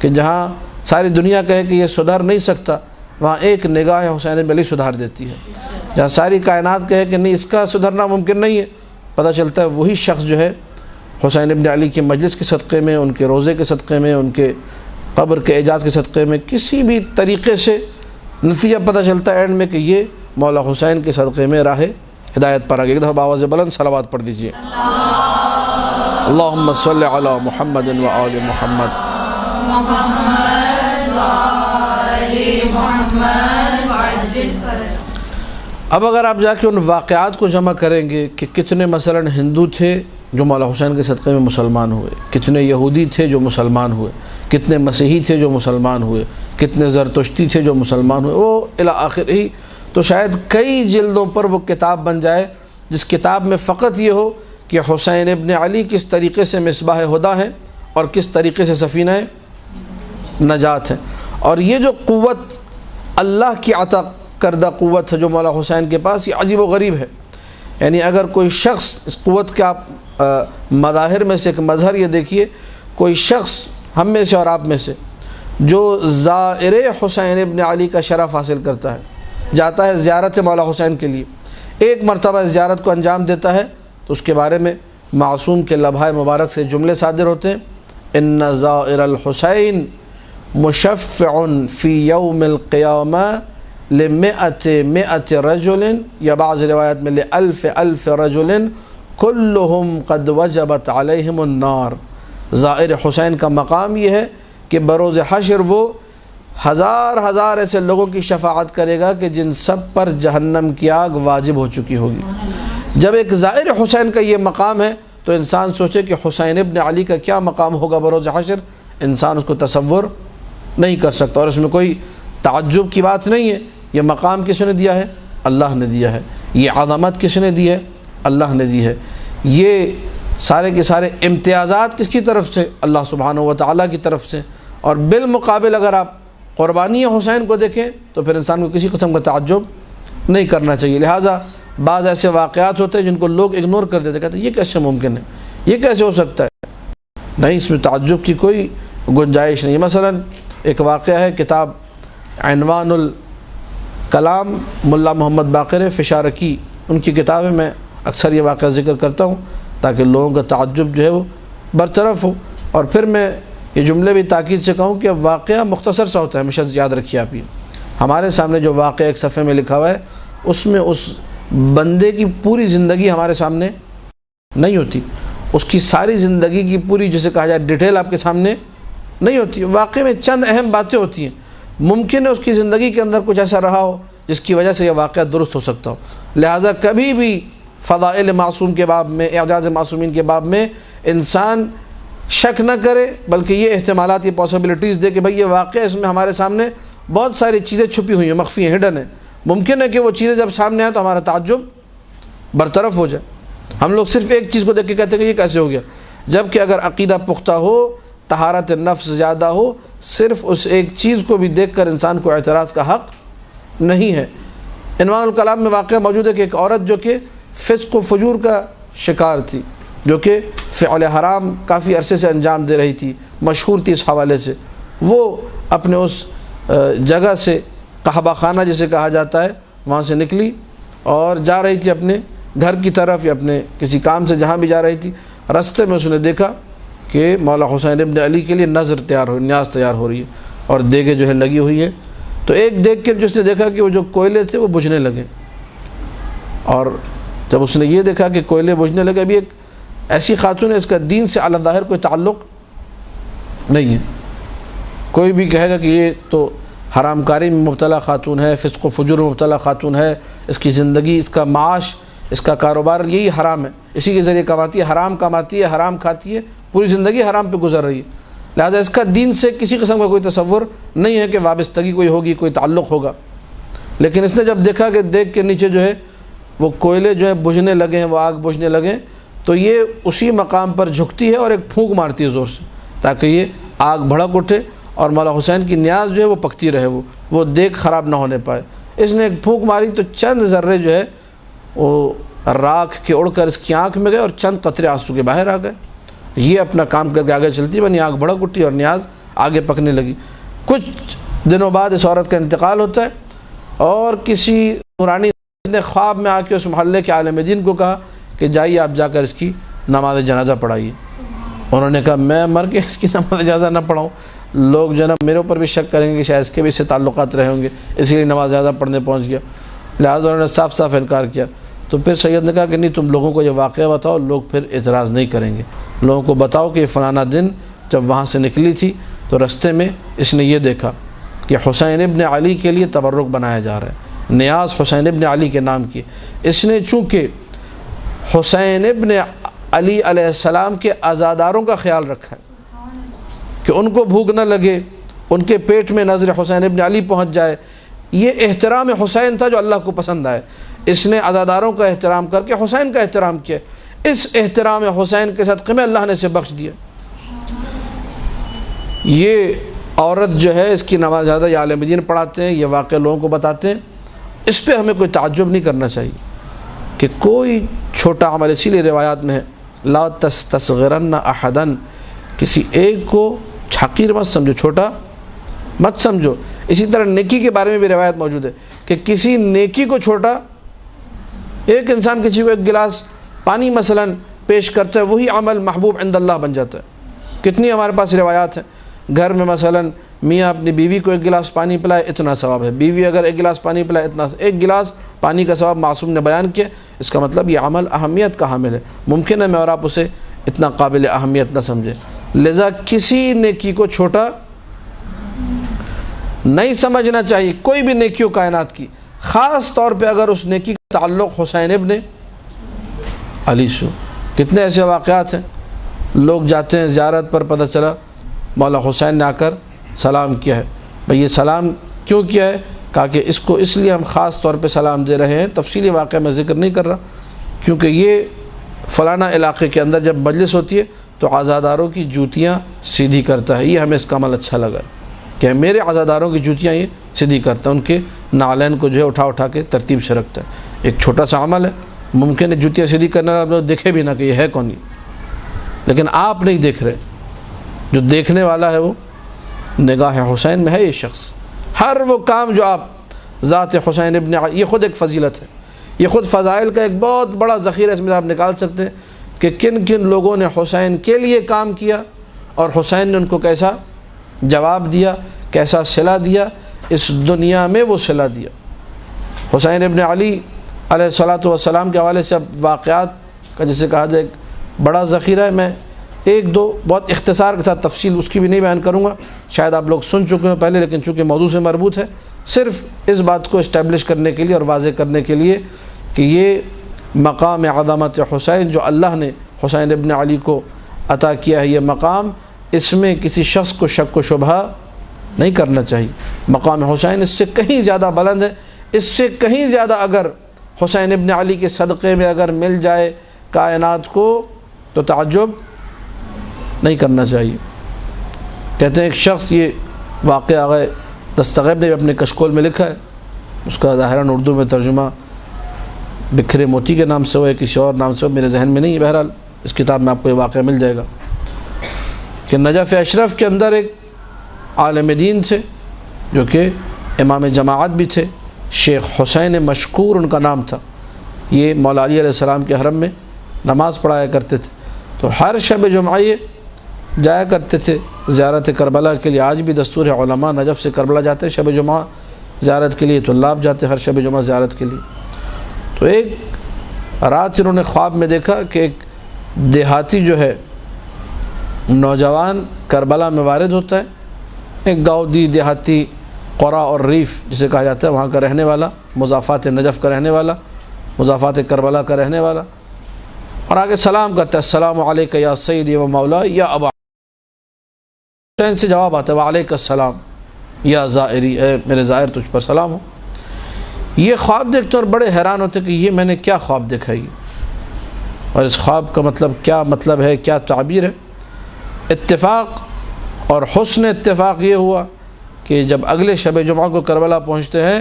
A: کہ جہاں ساری دنیا کہے کہ یہ سدھر نہیں سکتا، وہاں ایک نگاہ حسین ابن علی سدھار دیتی ہے۔ جہاں ساری کائنات کہے کہ نہیں اس کا سدھرنا ممکن نہیں ہے، پتہ چلتا ہے وہی شخص جو ہے حسین ابن علی کے مجلس کے صدقے میں، ان کے روزے کے صدقے میں، ان کے قبر کے اعجاز کے صدقے میں کسی بھی طریقے سے نتیجہ پتہ چلتا ہے اینڈ میں کہ یہ مولا حسین کے صدقے میں راہ ہدایت پر آگے۔ ایک دفعہ بآواز بلند صلوات پڑھ دیجئے، اللہم صلی علی محمد و آل محمد۔ اب اگر آپ جا کے ان واقعات کو جمع کریں گے کہ کتنے مثلا ہندو تھے جو مولا حسین کے صدقے میں مسلمان ہوئے، کتنے یہودی تھے جو مسلمان ہوئے، کتنے مسیحی تھے جو مسلمان ہوئے، کتنے زرتشتی تھے جو مسلمان ہوئے، وہ الی آخر ہی، تو شاید کئی جلدوں پر وہ کتاب بن جائے جس کتاب میں فقط یہ ہو کہ حسین ابن علی کس طریقے سے مصباح ہدیٰ ہے اور کس طریقے سے سفینہ نجات ہے۔ اور یہ جو قوت اللہ کی عطا کردہ قوت ہے جو مولا حسین کے پاس، یہ عجیب و غریب ہے۔ یعنی اگر کوئی شخص اس قوت کے آپ مظاہر میں سے ایک مظہر یہ دیکھیے، کوئی شخص ہم میں سے اور آپ میں سے جو زائر حسین ابن علی کا شرف حاصل کرتا ہے، جاتا ہے زیارت مولا حسین کے لیے، ایک مرتبہ اس زیارت کو انجام دیتا ہے تو اس کے بارے میں معصوم کے لبھائے مبارک سے جملے صادر ہوتے ہیں، ان زائر الحسین مشفع فی یوم القیامہ لمئة رجل، یا بعض روایت میں لألف رجل کلہم قد وجبت علیہم النار۔ زائر حسین کا مقام یہ ہے کہ بروز حشر وہ ہزار ایسے لوگوں کی شفاعت کرے گا کہ جن سب پر جہنم کی آگ واجب ہو چکی ہوگی۔ جب ایک زائر حسین کا یہ مقام ہے تو انسان سوچے کہ حسین ابن علی کا کیا مقام ہوگا بروز حشر، انسان اس کو تصور نہیں کر سکتا، اور اس میں کوئی تعجب کی بات نہیں ہے۔ یہ مقام کس نے دیا ہے؟ اللہ نے دیا ہے۔ یہ عظمت کس نے دی ہے؟ اللہ نے دی ہے۔ یہ سارے کے سارے امتیازات کس کی طرف سے؟ اللہ سبحانہ و تعالیٰ کی طرف سے۔ اور بالمقابل اگر آپ قربانی حسین کو دیکھیں تو پھر انسان کو کسی قسم کا تعجب نہیں کرنا چاہیے۔ لہٰذا بعض ایسے واقعات ہوتے ہیں جن کو لوگ اگنور کر دیتے، کہتے ہیں یہ کیسے ممکن ہے، یہ کیسے ہو سکتا ہے؟ نہیں، اس میں تعجب کی کوئی گنجائش نہیں۔ مثلا ایک واقعہ ہے، کتاب عنوان الکلام ملا محمد باقر فشارقی، ان کی کتاب ہے، میں اکثر یہ واقعہ ذکر کرتا ہوں تاکہ لوگوں کا تعجب جو ہے وہ برطرف ہو۔ اور پھر میں یہ جملے بھی تاکید سے کہوں کہ واقعہ مختصر سا ہوتا ہے، ہمیشہ یاد رکھیے آپ یہ، ہمارے سامنے جو واقعہ ایک صفحے میں لکھا ہوا ہے اس میں اس بندے کی پوری زندگی ہمارے سامنے نہیں ہوتی، اس کی ساری زندگی کی پوری جسے کہا جائے ڈیٹیل آپ کے سامنے نہیں ہوتی۔ واقعے میں چند اہم باتیں ہوتی ہیں، ممکن ہے اس کی زندگی کے اندر کچھ ایسا رہا ہو جس کی وجہ سے یہ واقعہ درست ہو سکتا ہو۔ لہٰذا کبھی بھی فضائل معصوم کے باب میں، اعجاز معصومین کے باب میں انسان شک نہ کرے، بلکہ یہ احتمالات، یہ پاسبلٹیز دے کہ بھئی یہ واقعہ اس میں ہمارے سامنے بہت ساری چیزیں چھپی ہوئی ہیں، مخفی ہیں، ہڈن ہیں۔ ممکن ہے کہ وہ چیزیں جب سامنے آئیں تو ہمارا تعجب برطرف ہو جائے، ہم لوگ صرف ایک چیز کو دیکھ کے کہتے ہیں کہ یہ کیسے ہو گیا، جبکہ اگر عقیدہ پختہ ہو، طہارت نفس زیادہ ہو، صرف اس ایک چیز کو بھی دیکھ کر انسان کو اعتراض کا حق نہیں ہے۔ عنوان الکلام میں واقعہ موجود ہے کہ ایک عورت جو کہ فسق و فجور کا شکار تھی، جو کہ فعل حرام کافی عرصے سے انجام دے رہی تھی، مشہور تھی اس حوالے سے، وہ اپنے اس جگہ سے، قحبہ خانہ جسے کہا جاتا ہے، وہاں سے نکلی اور جا رہی تھی اپنے گھر کی طرف یا اپنے کسی کام سے جہاں بھی جا رہی تھی۔ راستے میں اس نے دیکھا کہ مولا حسین ابن علی کے لیے نظر نیاز تیار ہو رہی ہے اور دیگیں جو ہے لگی ہوئی ہے، تو ایک دیکھ کے جس نے دیکھا کہ وہ جو کوئلے تھے وہ بجھنے لگے، اور جب اس نے یہ دیکھا کہ کوئلے بجھنے لگے، ابھی ایک ایسی خاتون ہے اس کا دین سے علی ظاہر کوئی تعلق نہیں ہے، کوئی بھی کہے گا کہ یہ تو حرام کاری میں مبتلا خاتون ہے، فسق و فجور میں مبتلا خاتون ہے، اس کی زندگی، اس کا معاش، اس کا کاروبار یہی حرام ہے، اسی کے ذریعے کماتی ہے، حرام کماتی ہے، حرام کھاتی ہے، پوری زندگی حرام پہ گزر رہی ہے، لہذا اس کا دین سے کسی قسم کا کوئی تصور نہیں ہے کہ وابستگی کوئی ہوگی، کوئی تعلق ہوگا۔ لیکن اس نے جب دیکھا کہ دیکھ کے نیچے جو ہے وہ کوئلے جو ہیں بجھنے لگے ہیں، وہ آگ بجھنے لگے، تو یہ اسی مقام پر جھکتی ہے اور ایک پھونک مارتی ہے زور سے، تاکہ یہ آگ بھڑک اٹھے اور مولا حسین کی نیاز جو ہے وہ پکتی رہے، وہ دیکھ خراب نہ ہونے پائے۔ اس نے ایک پھونک ماری تو چند ذرے جو ہے وہ راکھ کے اڑ کر اس کی آنکھ میں گئے اور چند قطرے آنسو کے باہر آ گئے۔ یہ اپنا کام کر کے آگے چلتی بنی، آگ بھڑک اٹھی اور نیاز آگے پکنے لگی۔ کچھ دنوں بعد اس عورت کا انتقال ہوتا ہے، اور کسی نورانی نے خواب میں آ کے اس محلے کے عالم دین کو کہا کہ جائیے آپ جا کر اس کی نماز جنازہ پڑھائیے۔ انہوں نے کہا میں مر کے اس کی نماز جنازہ نہ پڑھاؤں، لوگ جو ہے نا میرے اوپر بھی شک کریں گے کہ شاید اس کے بھی اس سے تعلقات رہے ہوں گے، اسی لیے نماز جنازہ پڑھنے پہنچ گیا، لہٰذا انہوں نے صاف صاف انکار کیا۔ تو پھر سید نے کہا کہ نہیں، تم لوگوں کو یہ واقعہ بتاؤ، لوگ پھر اعتراض نہیں کریں گے، لوگوں کو بتاؤ کہ فلانا دن جب وہاں سے نکلی تھی تو رستے میں اس نے یہ دیکھا کہ حسین ابن علی کے لیے تبرک بنایا جا رہا ہے، نیاز حسین ابن علی کے نام کی۔ اس نے چونکہ حسین ابن علی علیہ السلام کے عزاداروں کا خیال رکھا ہے کہ ان کو بھوک نہ لگے، ان کے پیٹ میں نظر حسین ابن علی پہنچ جائے، یہ احترام حسین تھا جو اللہ کو پسند آئے۔ اس نے عزاداروں کا احترام کر کے حسین کا احترام کیا، اس احترام حسین کے صدقے میں اللہ نے اسے بخش دیا۔ یہ عورت جو ہے اس کی نماز زیادہ یہ عالم دین پڑھاتے ہیں، یہ واقعہ لوگوں کو بتاتے ہیں، اس پہ ہمیں کوئی تعجب نہیں کرنا چاہیے کہ کوئی چھوٹا عمل، اسی لیے روایات میں ہے لا تستصغرن احدا، کسی ایک کو حقیر مت سمجھو، چھوٹا مت سمجھو۔ اسی طرح نیکی کے بارے میں بھی روایت موجود ہے کہ کسی نیکی کو چھوٹا، ایک انسان کسی کو ایک گلاس پانی مثلا پیش کرتا ہے، وہی عمل محبوب عند اللہ بن جاتا ہے۔ کتنی ہمارے پاس روایات ہیں، گھر میں مثلا میاں اپنی بیوی کو ایک گلاس پانی پلائے اتنا ثواب ہے، بیوی اگر ایک گلاس پانی پلائے اتنا، ایک گلاس پانی کا ثواب معصوم نے بیان کیا، اس کا مطلب یہ عمل اہمیت کا حامل ہے۔ ممکن ہے میں اور آپ اسے اتنا قابل اہمیت نہ سمجھے، لذا کسی نیکی کو چھوٹا نہیں سمجھنا چاہیے، کوئی بھی نیکی ہو کائنات کی، خاص طور پہ اگر اس نیکی کا تعلق حسین ابن علی سے۔ کتنے ایسے واقعات ہیں، لوگ جاتے ہیں زیارت پر، پتہ چلا مولا حسین نے آ کر سلام کیا ہے۔ بھئی یہ سلام کیوں کیا ہے؟ کہا کہ اس کو اس لیے ہم خاص طور پہ سلام دے رہے ہیں، تفصیلی واقعہ میں ذکر نہیں کر رہا، کیونکہ یہ فلانا علاقے کے اندر جب مجلس ہوتی ہے تو عزاداروں کی جوتیاں سیدھی کرتا ہے، یہ ہمیں اس کا عمل اچھا لگا کہ میرے عزاداروں کی جوتیاں یہ سیدھی کرتا ہے، ان کے نالین کو جو ہے اٹھا کے ترتیب سے رکھتا ہے۔ ایک چھوٹا سا عمل ہے، ممکن ہے جوتیاں سیدھی کرنے والا آپ لوگ دیکھے بھی نہ کہ یہ ہے کون، لیکن آپ نہیں دیکھ رہے، جو دیکھنے والا ہے وہ نگاہ حسین میں ہے یہ شخص۔ ہر وہ کام جو آپ ذات حسین ابن علی، یہ خود ایک فضیلت ہے، یہ خود فضائل کا ایک بہت بڑا ذخیرہ اس میں آپ نکال سکتے ہیں کہ کن کن لوگوں نے حسین کے لیے کام کیا اور حسین نے ان کو کیسا جواب دیا، کیسا صلہ دیا، اس دنیا میں وہ صلہ دیا۔ حسین ابن علی علیہ السلام کے حوالے سے اب واقعات کا جسے کہا جائے ایک بڑا ذخیرہ ہے، میں ایک دو بہت اختصار کے ساتھ تفصیل اس کی بھی نہیں بیان کروں گا، شاید آپ لوگ سن چکے ہیں پہلے، لیکن چونکہ موضوع سے مربوط ہے، صرف اس بات کو اسٹیبلش کرنے کے لیے اور واضح کرنے کے لیے کہ یہ مقام عظمت حسین جو اللہ نے حسین ابن علی کو عطا کیا ہے، یہ مقام، اس میں کسی شخص کو شک و شبہ نہیں کرنا چاہیے۔ مقام حسین اس سے کہیں زیادہ بلند ہے، اس سے کہیں زیادہ اگر حسین ابن علی کے صدقے میں اگر مل جائے کائنات کو تو تعجب نہیں کرنا چاہیے۔ کہتے ہیں ایک شخص، یہ واقعہ آغا دستغیب نے اپنے کشکول میں لکھا ہے، اس کا ظاہراً اردو میں ترجمہ بکھرے موتی کے نام سے ہو یا کسی اور نام سے ہو، میرے ذہن میں نہیں ہے، بہرحال اس کتاب میں آپ کو یہ واقعہ مل جائے گا کہ نجف اشرف کے اندر ایک عالم دین تھے جو کہ امام جماعت بھی تھے، شیخ حسین مشکور ان کا نام تھا۔ یہ مولا علی علیہ السلام کے حرم میں نماز پڑھایا کرتے تھے، تو ہر شب جمعہ یہ جایا کرتے تھے زیارت کربلا کے لیے۔ آج بھی دستور علماء نجف سے کربلا جاتے ہیں شب جمعہ زیارت کے لیے، طلاب جاتے ہیں ہر شب جمعہ زیارت کے لیے۔ تو ایک رات انہوں نے خواب میں دیکھا کہ ایک دیہاتی جو ہے نوجوان کربلا میں وارد ہوتا ہے، ایک گاؤدی دیہاتی قرا اور ریف جسے کہا جاتا ہے، وہاں کا رہنے والا، مضافات نجف کا رہنے والا، مضافات کربلا کا رہنے والا، اور آگے سلام کرتا ہے، السلام علیکہ یا سیدی و مولا یا ابا حسین، سے جواب آتا ہے وعلیکہ السلام یا زائری، اے میرے زائر تجھ پر سلام ہو۔ یہ خواب دیکھتے اور بڑے حیران ہوتے کہ یہ میں نے کیا خواب دیکھا، یہ اور اس خواب کا مطلب کیا مطلب ہے، کیا تعبیر ہے۔ اتفاق اور حسن اتفاق یہ ہوا کہ جب اگلے شب جمعہ کو کربلا پہنچتے ہیں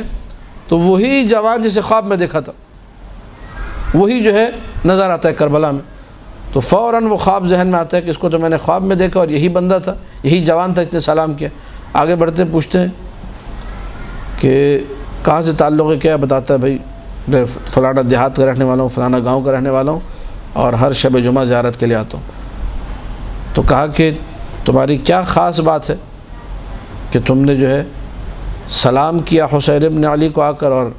A: تو وہی جوان جسے خواب میں دیکھا تھا وہی جو ہے نظر آتا ہے کربلا میں، تو فوراً وہ خواب ذہن میں آتا ہے کہ اس کو تو میں نے خواب میں دیکھا اور یہی بندہ تھا، یہی جوان تھا، اس نے سلام کیا۔ آگے بڑھتے پوچھتے ہیں کہ کہاں سے تعلق ہے، کیا بتاتا ہے بھائی میں فلانا دیہات کا رہنے والا ہوں، فلانا گاؤں کا رہنے والا ہوں اور ہر شب جمعہ زیارت کے لیے آتا ہوں۔ تو کہا کہ تمہاری کیا خاص بات ہے کہ تم نے جو ہے سلام کیا حسین ابن علی کو آ کر اور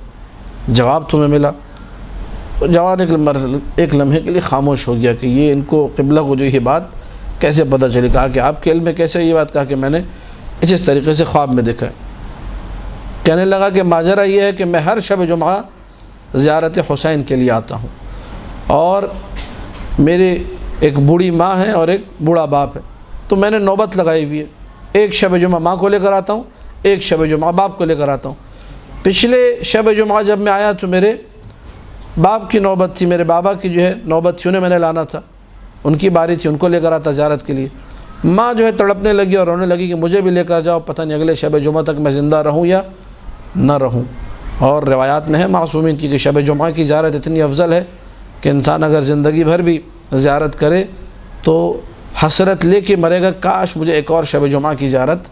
A: جواب تمہیں ملا؟ تو جوان ایک لمحے کے لیے خاموش ہو گیا کہ یہ ان کو قبلہ کو جو یہ بات کیسے پتہ چلی۔ کہا کہ آپ کے علم میں کیسے یہ بات؟ کہا کہ میں نے اس طریقے سے خواب میں دیکھا ہے۔ کہنے لگا کہ ماجرا یہ ہے کہ میں ہر شب جمعہ زیارت حسین کے لیے آتا ہوں، اور میرے ایک بوڑھی ماں ہے اور ایک بوڑھا باپ ہے، تو میں نے نوبت لگائی ہوئی ہے، ایک شب جمعہ ماں کو لے کر آتا ہوں، ایک شب جمعہ باپ کو لے کر آتا ہوں۔ پچھلے شب جمعہ جب میں آیا تو میرے باپ کی نوبت تھی، میرے بابا کی جو ہے نوبت تھی، انہیں میں نے لانا تھا، ان کی باری تھی، ان کو لے کر آتا زیارت کے لیے۔ ماں جو ہے تڑپنے لگی اور رونے لگی کہ مجھے بھی لے کر جاؤ، پتہ نہیں اگلے شب جمعہ تک میں زندہ رہوں یا نہ رہوں۔ اور روایات میں ہے معصومین کی کہ شب جمعہ کی زیارت اتنی افضل ہے کہ انسان اگر زندگی بھر بھی زیارت کرے تو حسرت لے کے مرے گا، کاش مجھے ایک اور شب جمعہ کی زیارت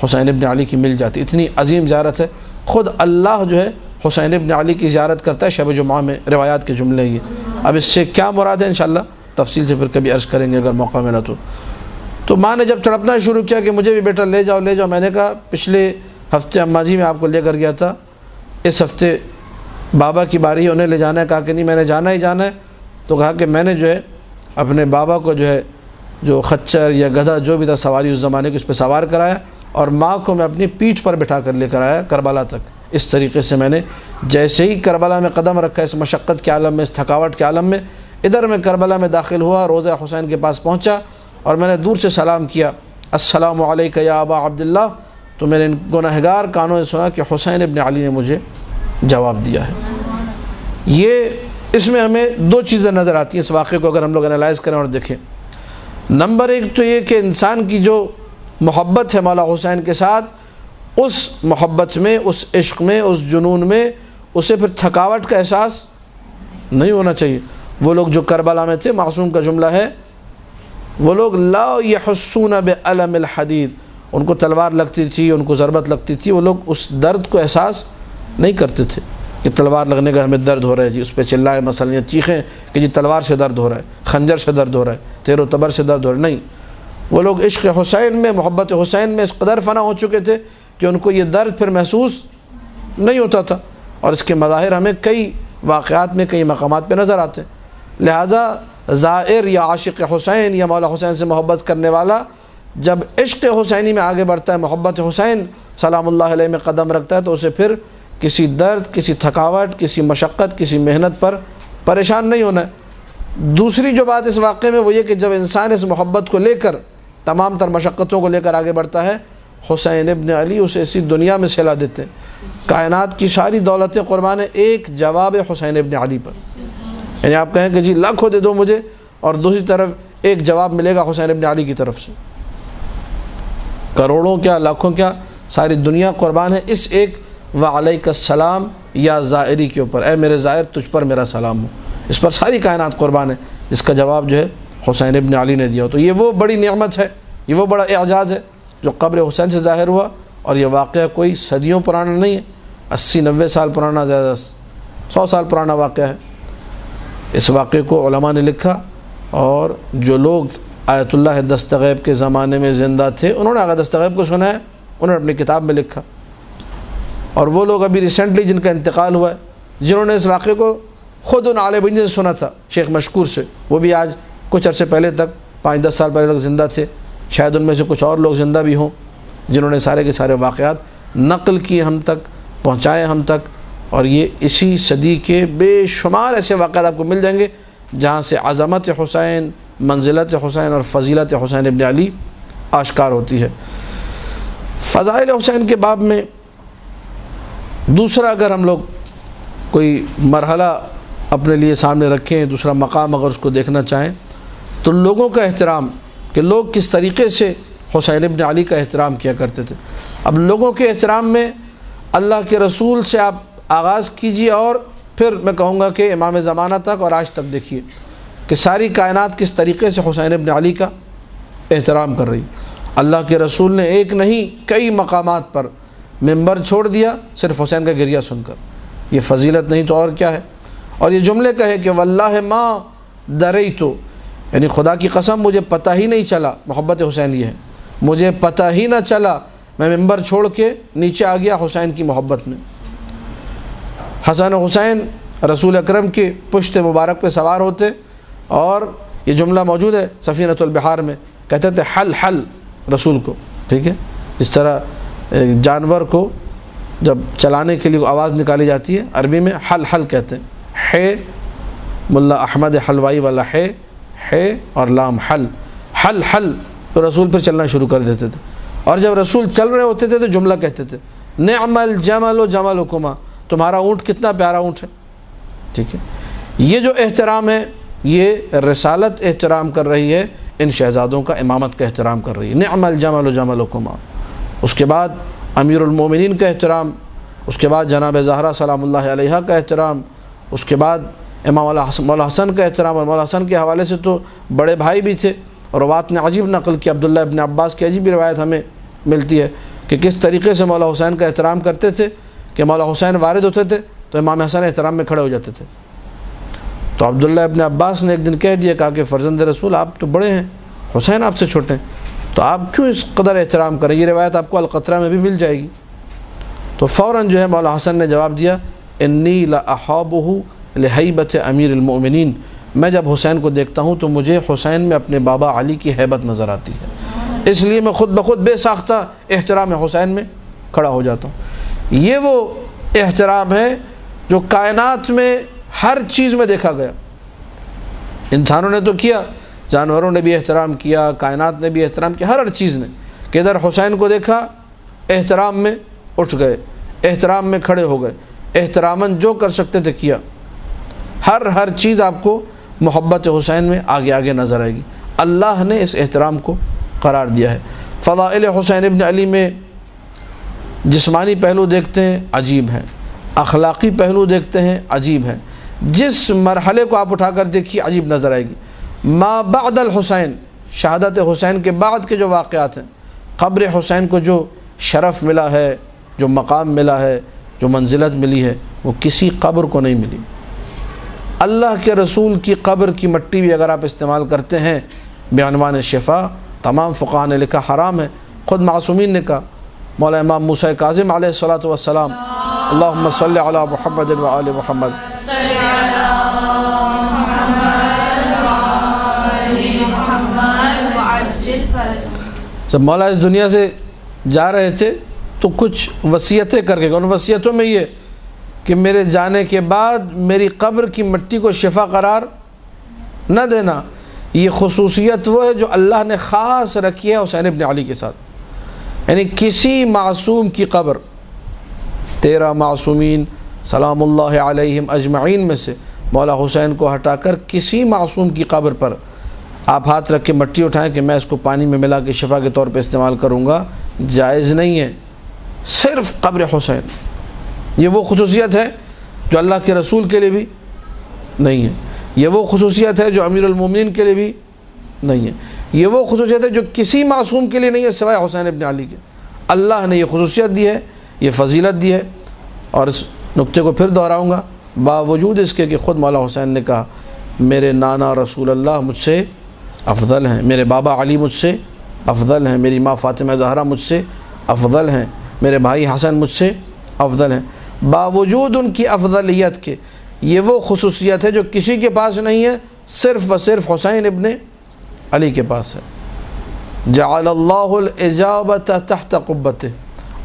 A: حسین ابن علی کی مل جاتی، اتنی عظیم زیارت ہے۔ خود اللہ جو ہے حسین ابن علی کی زیارت کرتا ہے شب جمعہ میں، روایات کے جملے یہ۔ اب اس سے کیا مراد ہے انشاءاللہ تفصیل سے پھر کبھی عرض کریں گے اگر موقع ملا تو ماں نے جب تڑپنا شروع کیا کہ مجھے بھی بیٹا لے جاؤ لے جاؤ، میں نے کہا پچھلے ہفتے اماں جی میں آپ کو لے کر گیا تھا، اس ہفتے بابا کی باری ہے، انہیں لے جانا ہے۔ کہا کہ نہیں میں نے جانا ہی جانا ہے۔ تو کہا کہ میں نے جو ہے اپنے بابا کو جو ہے جو خچر یا گدھا جو بھی تھا سواری اس زمانے کی، اس پہ سوار کرایا اور ماں کو میں اپنی پیٹھ پر بٹھا کر لے کر آیا کربلا تک۔ اس طریقے سے میں نے جیسے ہی کربلا میں قدم رکھا، اس مشقت کے عالم میں، اس تھکاوٹ کے عالم میں، ادھر میں کربلا میں داخل ہوا، روضہ حسین کے پاس پہنچا اور میں نے دور سے سلام کیا، السلام علیکہ یا ابا عبداللہ، تو میں نے گنہگار کانوں سے سنا کہ حسین ابن علی نے مجھے جواب دیا ہے۔ یہ اس میں ہمیں دو چیزیں نظر آتی ہیں اس واقعے کو اگر ہم لوگ انالائز کریں اور دیکھیں۔ نمبر ایک تو یہ کہ انسان کی جو محبت ہے مولا حسین کے ساتھ، اس محبت میں، اس عشق میں، اس جنون میں اسے پھر تھکاوٹ کا احساس نہیں ہونا چاہیے۔ وہ لوگ جو کربلا میں تھے، معصوم کا جملہ ہے، وہ لوگ لا یحسون بعلم الحدید، ان کو تلوار لگتی تھی، ان کو ضربت لگتی تھی، وہ لوگ اس درد کو احساس نہیں کرتے تھے کہ تلوار لگنے کا ہمیں درد ہو رہا ہے جی، اس پہ چلائے مثلا یا چیخیں کہ جی تلوار سے درد ہو رہا ہے، خنجر سے درد ہو رہا ہے، تیر و تبر سے درد ہو رہا ہے، نہیں۔ وہ لوگ عشق حسین میں، محبت حسین میں اس قدر فنا ہو چکے تھے کہ ان کو یہ درد پھر محسوس نہیں ہوتا تھا، اور اس کے مظاہر ہمیں کئی واقعات میں، کئی مقامات پہ نظر آتے ہیں۔ لہٰذا زائر یا عاشق حسین یا مولا حسین سے محبت کرنے والا جب عشق حسینی میں آگے بڑھتا ہے، محبت حسین سلام اللہ علیہ میں قدم رکھتا ہے، تو اسے پھر کسی درد، کسی تھکاوٹ، کسی مشقت، کسی محنت پر پریشان نہیں ہونا ہے۔ دوسری جو بات اس واقعے میں وہ یہ کہ جب انسان اس محبت کو لے کر، تمام تر مشقتوں کو لے کر آگے بڑھتا ہے، حسین ابن علی اسے اسی دنیا میں سلا دیتے ہیں۔ کائنات کی ساری دولتیں قربان ایک جواب حسین ابن علی پر، یعنی آپ کہیں کہ جی لاکھوں دے دو مجھے، اور دوسری طرف ایک جواب ملے گا حسین ابن علی کی طرف سے، کروڑوں کیا لاکھوں کیا ساری دنیا قربان ہے اس ایک وعلیک السلام یا زائری کے اوپر، اے میرے زائر تجھ پر میرا سلام ہو، اس پر ساری کائنات قربان ہے، جس کا جواب جو ہے حسین ابن علی نے دیا۔ تو یہ وہ بڑی نعمت ہے، یہ وہ بڑا اعجاز ہے جو قبر حسین سے ظاہر ہوا، اور یہ واقعہ کوئی صدیوں پرانا نہیں ہے، 80-90 سال پرانا، زیادہ 100 سال پرانا واقعہ ہے۔ اس واقعے کو علماء نے لکھا، اور جو لوگ آیت اللہ دستغیب کے زمانے میں زندہ تھے انہوں نے آغا دستغیب کو سنا ہے، انہوں نے اپنی کتاب میں لکھا، اور وہ لوگ ابھی ریسنٹلی جن کا انتقال ہوا ہے، جنہوں نے اس واقعے کو خود ان عالم دین سے سنا تھا، شیخ مشکور سے، وہ بھی آج کچھ عرصے پہلے تک 5-10 سال پہلے تک زندہ تھے، شاید ان میں سے کچھ اور لوگ زندہ بھی ہوں جنہوں نے سارے کے سارے واقعات نقل کیے ہم تک، پہنچائے ہم تک، اور یہ اسی صدی کے بے شمار ایسے واقعات آپ کو مل جائیں گے جہاں سے عظمت حسین، منزلت حسین اور فضیلت حسین ابن علی آشکار ہوتی ہے۔ فضائل حسین کے باب میں دوسرا اگر ہم لوگ کوئی مرحلہ اپنے لیے سامنے رکھیں، دوسرا مقام اگر اس کو دیکھنا چاہیں، تو لوگوں کا احترام، کہ لوگ کس طریقے سے حسین ابن علی کا احترام کیا کرتے تھے۔ اب لوگوں کے احترام میں اللہ کے رسول سے آپ آغاز کیجیے، اور پھر میں کہوں گا کہ امام زمانہ تک اور آج تک دیکھیے کہ ساری کائنات کس طریقے سے حسین ابن علی کا احترام کر رہی۔ اللہ کے رسول نے ایک نہیں کئی مقامات پر منبر چھوڑ دیا صرف حسین کا گریہ سن کر، یہ فضیلت نہیں تو اور کیا ہے؟ اور یہ جملے کہے کہ واللہ ما دریتو، یعنی خدا کی قسم مجھے پتہ ہی نہیں چلا، محبت حسین یہ ہے، مجھے پتہ ہی نہ چلا، میں منبر چھوڑ کے نیچے آ گیا حسین کی محبت میں۔ حسن و حسین رسول اکرم کے پشت مبارک پہ سوار ہوتے، اور یہ جملہ موجود ہے سفینۃ البحار میں، کہتے تھے حل حل رسول کو، ٹھیک ہے، اس طرح جانور کو جب چلانے کے لیے آواز نکالی جاتی ہے عربی میں حل حل کہتے ہیں، ہے ملا احمد حلوائی والا ہے اور لام حل حل حل، تو رسول پھر چلنا شروع کر دیتے تھے، اور جب رسول چل رہے ہوتے تھے تو جملہ کہتے تھے نعم الجمل جملکما، تمہارا اونٹ کتنا پیارا اونٹ ہے. ٹھیک ہے، یہ جو احترام ہے یہ رسالت احترام کر رہی ہے، ان شہزادوں کا امامت کا احترام کر رہی ہے. نعم الجمل جملکما، اس کے بعد امیر المومنین کا احترام، اس کے بعد جناب زہرا سلام اللہ علیہا کا احترام، اس کے بعد امام مولا حسن کا احترام. اور مولا حسن کے حوالے سے تو بڑے بھائی بھی تھے، روات نے عجیب نقل کی، عبداللہ ابن عباس کی عجیب روایت ہمیں ملتی ہے کہ کس طریقے سے مولا حسین کا احترام کرتے تھے کہ مولا حسین وارد ہوتے تھے تو امام حسن احترام میں کھڑے ہو جاتے تھے. تو عبداللہ ابن عباس نے ایک دن کہہ دیا، کہا کہ فرزند رسول آپ تو بڑے ہیں، حسین آپ سے چھوٹے ہیں، تو آپ کیوں اس قدر احترام کریں؟ یہ روایت آپ کو القطرہ میں بھی مل جائے گی. تو فوراً جو ہے مولا حسن نے جواب دیا انی لاحابہ لہیبت امیر المؤمنین، میں جب حسین کو دیکھتا ہوں تو مجھے حسین میں اپنے بابا علی کی ہیبت نظر آتی ہے، اس لیے میں خود بخود بے ساختہ احترام حسین میں کھڑا ہو جاتا ہوں. یہ وہ احترام ہے جو کائنات میں ہر چیز میں دیکھا گیا. انسانوں نے تو کیا، جانوروں نے بھی احترام کیا، کائنات نے بھی احترام کیا، ہر چیز نے، کہ ادھر حسین کو دیکھا احترام میں اٹھ گئے، احترام میں کھڑے ہو گئے، احتراماً جو کر سکتے تھے کیا. ہر چیز آپ کو محبت حسین میں آگے آگے نظر آئے گی. اللہ نے اس احترام کو قرار دیا ہے. فضائل حسین ابن علی میں جسمانی پہلو دیکھتے ہیں عجیب ہیں، اخلاقی پہلو دیکھتے ہیں عجیب ہیں، جس مرحلے کو آپ اٹھا کر دیکھیے عجیب نظر آئے گی. ما بعد الحسین، شہادت حسین کے بعد کے جو واقعات ہیں، قبر حسین کو جو شرف ملا ہے، جو مقام ملا ہے، جو منزلت ملی ہے، وہ کسی قبر کو نہیں ملی. اللہ کے رسول کی قبر کی مٹی بھی اگر آپ استعمال کرتے ہیں بعنوان شفا، تمام فقہاء نے لکھا حرام ہے. خود معصومین نے کہا، مولا امام موسیٰ کاظم علیہ الصلاۃ والسلام، اللہم صلی علی محمد و آل محمد، جب مولا اس دنیا سے جا رہے تھے تو کچھ وصیتیں کر کے، ان وصیتوں میں یہ کہ میرے جانے کے بعد میری قبر کی مٹی کو شفا قرار نہ دینا. یہ خصوصیت وہ ہے جو اللہ نے خاص رکھی ہے حسین ابن علی کے ساتھ. یعنی کسی معصوم کی قبر، 13 معصومین سلام اللہ علیہم اجمعین میں سے مولا حسین کو ہٹا کر کسی معصوم کی قبر پر آپ ہاتھ رکھ کے مٹی اٹھائیں کہ میں اس کو پانی میں ملا کے شفا کے طور پہ استعمال کروں گا، جائز نہیں ہے. صرف قبر حسین، یہ وہ خصوصیت ہے جو اللہ کے رسول کے لیے بھی نہیں ہے، یہ وہ خصوصیت ہے جو امیر المومنین کے لیے بھی نہیں ہے، یہ وہ خصوصیت ہے جو کسی معصوم کے لیے نہیں ہے سوائے حسین ابن علی کے. اللہ نے یہ خصوصیت دی ہے، یہ فضیلت دی ہے. اور اس نقطے کو پھر دہراؤں گا، باوجود اس کے کہ خود مولا حسین نے کہا میرے نانا رسول اللہ مجھ سے افضل ہیں، میرے بابا علی مجھ سے افضل ہیں، میری ماں فاطمہ زہرا مجھ سے افضل ہیں، میرے بھائی حسن مجھ سے افضل ہیں. باوجود ان کی افضلیت کے یہ وہ خصوصیت ہے جو کسی کے پاس نہیں ہے، صرف و صرف حسین ابن علی کے پاس ہے. جعل اللہ الاجابت تحت قبتہ،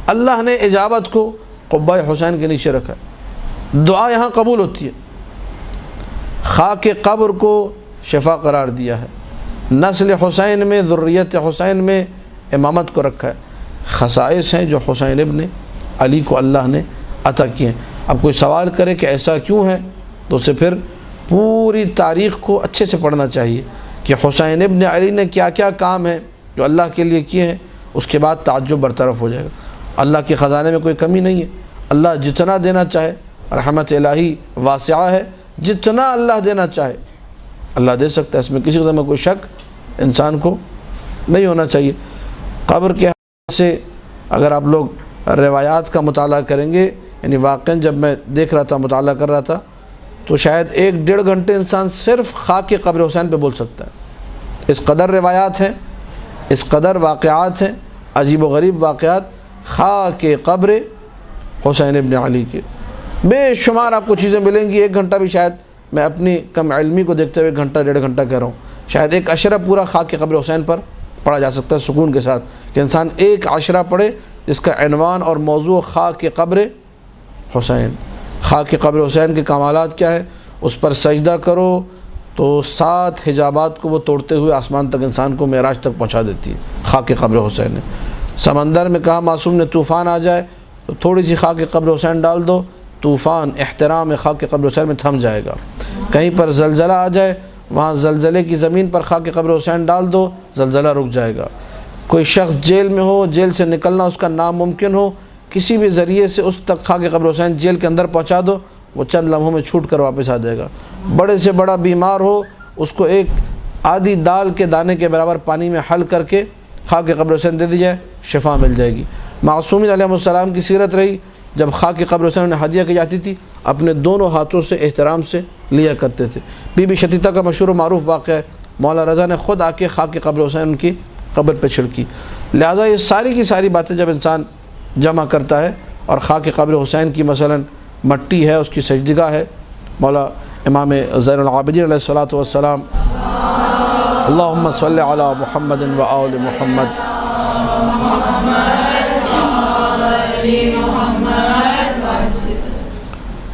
A: اللہ نے اجابت کو قبہ حسین کے نیچے رکھا ہے. دعا یہاں قبول ہوتی ہے. خاک قبر کو شفا قرار دیا ہے. نسل حسین میں، ذریت حسین میں امامت کو رکھا ہے. خصائص ہیں جو حسین ابن علی کو اللہ نے عطا کیے ہیں. اب کوئی سوال کرے کہ ایسا کیوں ہے تو اسے پھر پوری تاریخ کو اچھے سے پڑھنا چاہیے کہ حسین ابن علی نے کیا کیا کام ہیں جو اللہ کے لیے کیے ہیں. اس کے بعد تعجب برطرف ہو جائے گا. اللہ کے خزانے میں کوئی کمی نہیں ہے. اللہ جتنا دینا چاہے، رحمت الہی واسعہ ہے، جتنا اللہ دینا چاہے اللہ دے سکتا ہے. اس میں کسی قسم میں کوئی شک انسان کو نہیں ہونا چاہیے. قبر کے حوالے سے اگر آپ لوگ روایات کا مطالعہ کریں گے، یعنی واقعاً جب میں دیکھ رہا تھا، مطالعہ کر رہا تھا، تو شاید 1-1.5 گھنٹے انسان صرف خاک قبر حسین پہ بول سکتا ہے. اس قدر روایات ہیں، اس قدر واقعات ہیں، عجیب و غریب واقعات خاک قبر حسین ابن علی کے. بے شمار آپ کو چیزیں ملیں گی. 1 گھنٹہ بھی شاید میں اپنی کم علمی کو دیکھتے ہوئے 1-1.5 گھنٹہ کہہ رہا ہوں، شاید 1 عشرہ پورا خاک قبر حسین پر پڑھا جا سکتا ہے سکون کے ساتھ، کہ انسان 1 عشرہ پڑھے جس کا عنوان اور موضوع خاک قبر حسین۔ خاک قبر حسین کے کمالات کیا ہے؟ اس پر سجدہ کرو تو 7 حجابات کو وہ توڑتے ہوئے آسمان تک انسان کو معراج تک پہنچا دیتی ہے خاک قبر حسین نے۔ سمندر میں کہا معصوم نے طوفان آ جائے تو تھوڑی سی خاک قبر حسین ڈال دو، طوفان احترام خاک قبر حسین میں تھم جائے گا۔ کہیں پر زلزلہ آ جائے، وہاں زلزلے کی زمین پر خاک قبر حسین ڈال دو، زلزلہ رک جائے گا۔ کوئی شخص جیل میں ہو، جیل سے نکلنا اس کا ناممکن ہو، کسی بھی ذریعے سے اس تک خاک قبر حسین جیل کے اندر پہنچا دو، وہ چند لمحوں میں چھوٹ کر واپس آ جائے گا۔ بڑے سے بڑا بیمار ہو، اس کو ایک آدھی دال کے دانے کے برابر پانی میں حل کر کے خاک قبر حسین دے دی جائے، شفا مل جائے گی۔ معصومین علیہ السلام کی سیرت رہی، جب خاک قبر حسین انہیں ہدیہ کی جاتی تھی اپنے دونوں ہاتھوں سے احترام سے لیا کرتے تھے۔ بی بی شتیتہ کا مشہور و معروف واقعہ ہے، مولا رضا نے خود آ کے خاک قبر حسین ان کی قبر پہ چھڑکی۔ لہٰذا یہ ساری کی ساری باتیں جب انسان جمع کرتا ہے، اور خاک قبر حسین کی مثلا مٹی ہے، اس کی سجدگاہ ہے، مولا امام زین العابدین علیہ الصلوۃ والسلام اللہم صلی علی محمد و آل محمد،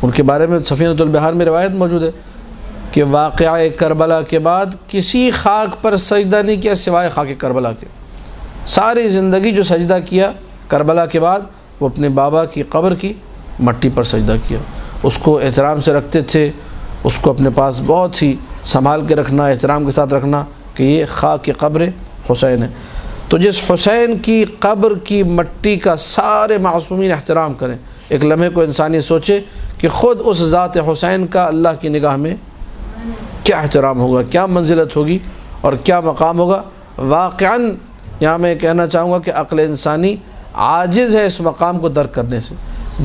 A: ان کے بارے میں سفینۃ البحار میں روایت موجود ہے کہ واقعہ کربلا کے بعد کسی خاک پر سجدہ نہیں کیا سوائے خاک کربلا کے۔ ساری زندگی جو سجدہ کیا کربلا کے بعد، وہ اپنے بابا کی قبر کی مٹی پر سجدہ کیا، اس کو احترام سے رکھتے تھے، اس کو اپنے پاس بہت ہی سنبھال کے رکھنا، احترام کے ساتھ رکھنا کہ یہ خاک قبر حسین ہے۔ تو جس حسین کی قبر کی مٹی کا سارے معصومین احترام کریں، ایک لمحے کو انسانی سوچے کہ خود اس ذات حسین کا اللہ کی نگاہ میں کیا احترام ہوگا، کیا منزلت ہوگی اور کیا مقام ہوگا۔ واقعاً یہاں میں کہنا چاہوں گا کہ عقل انسانی عاجز ہے اس مقام کو درک کرنے سے۔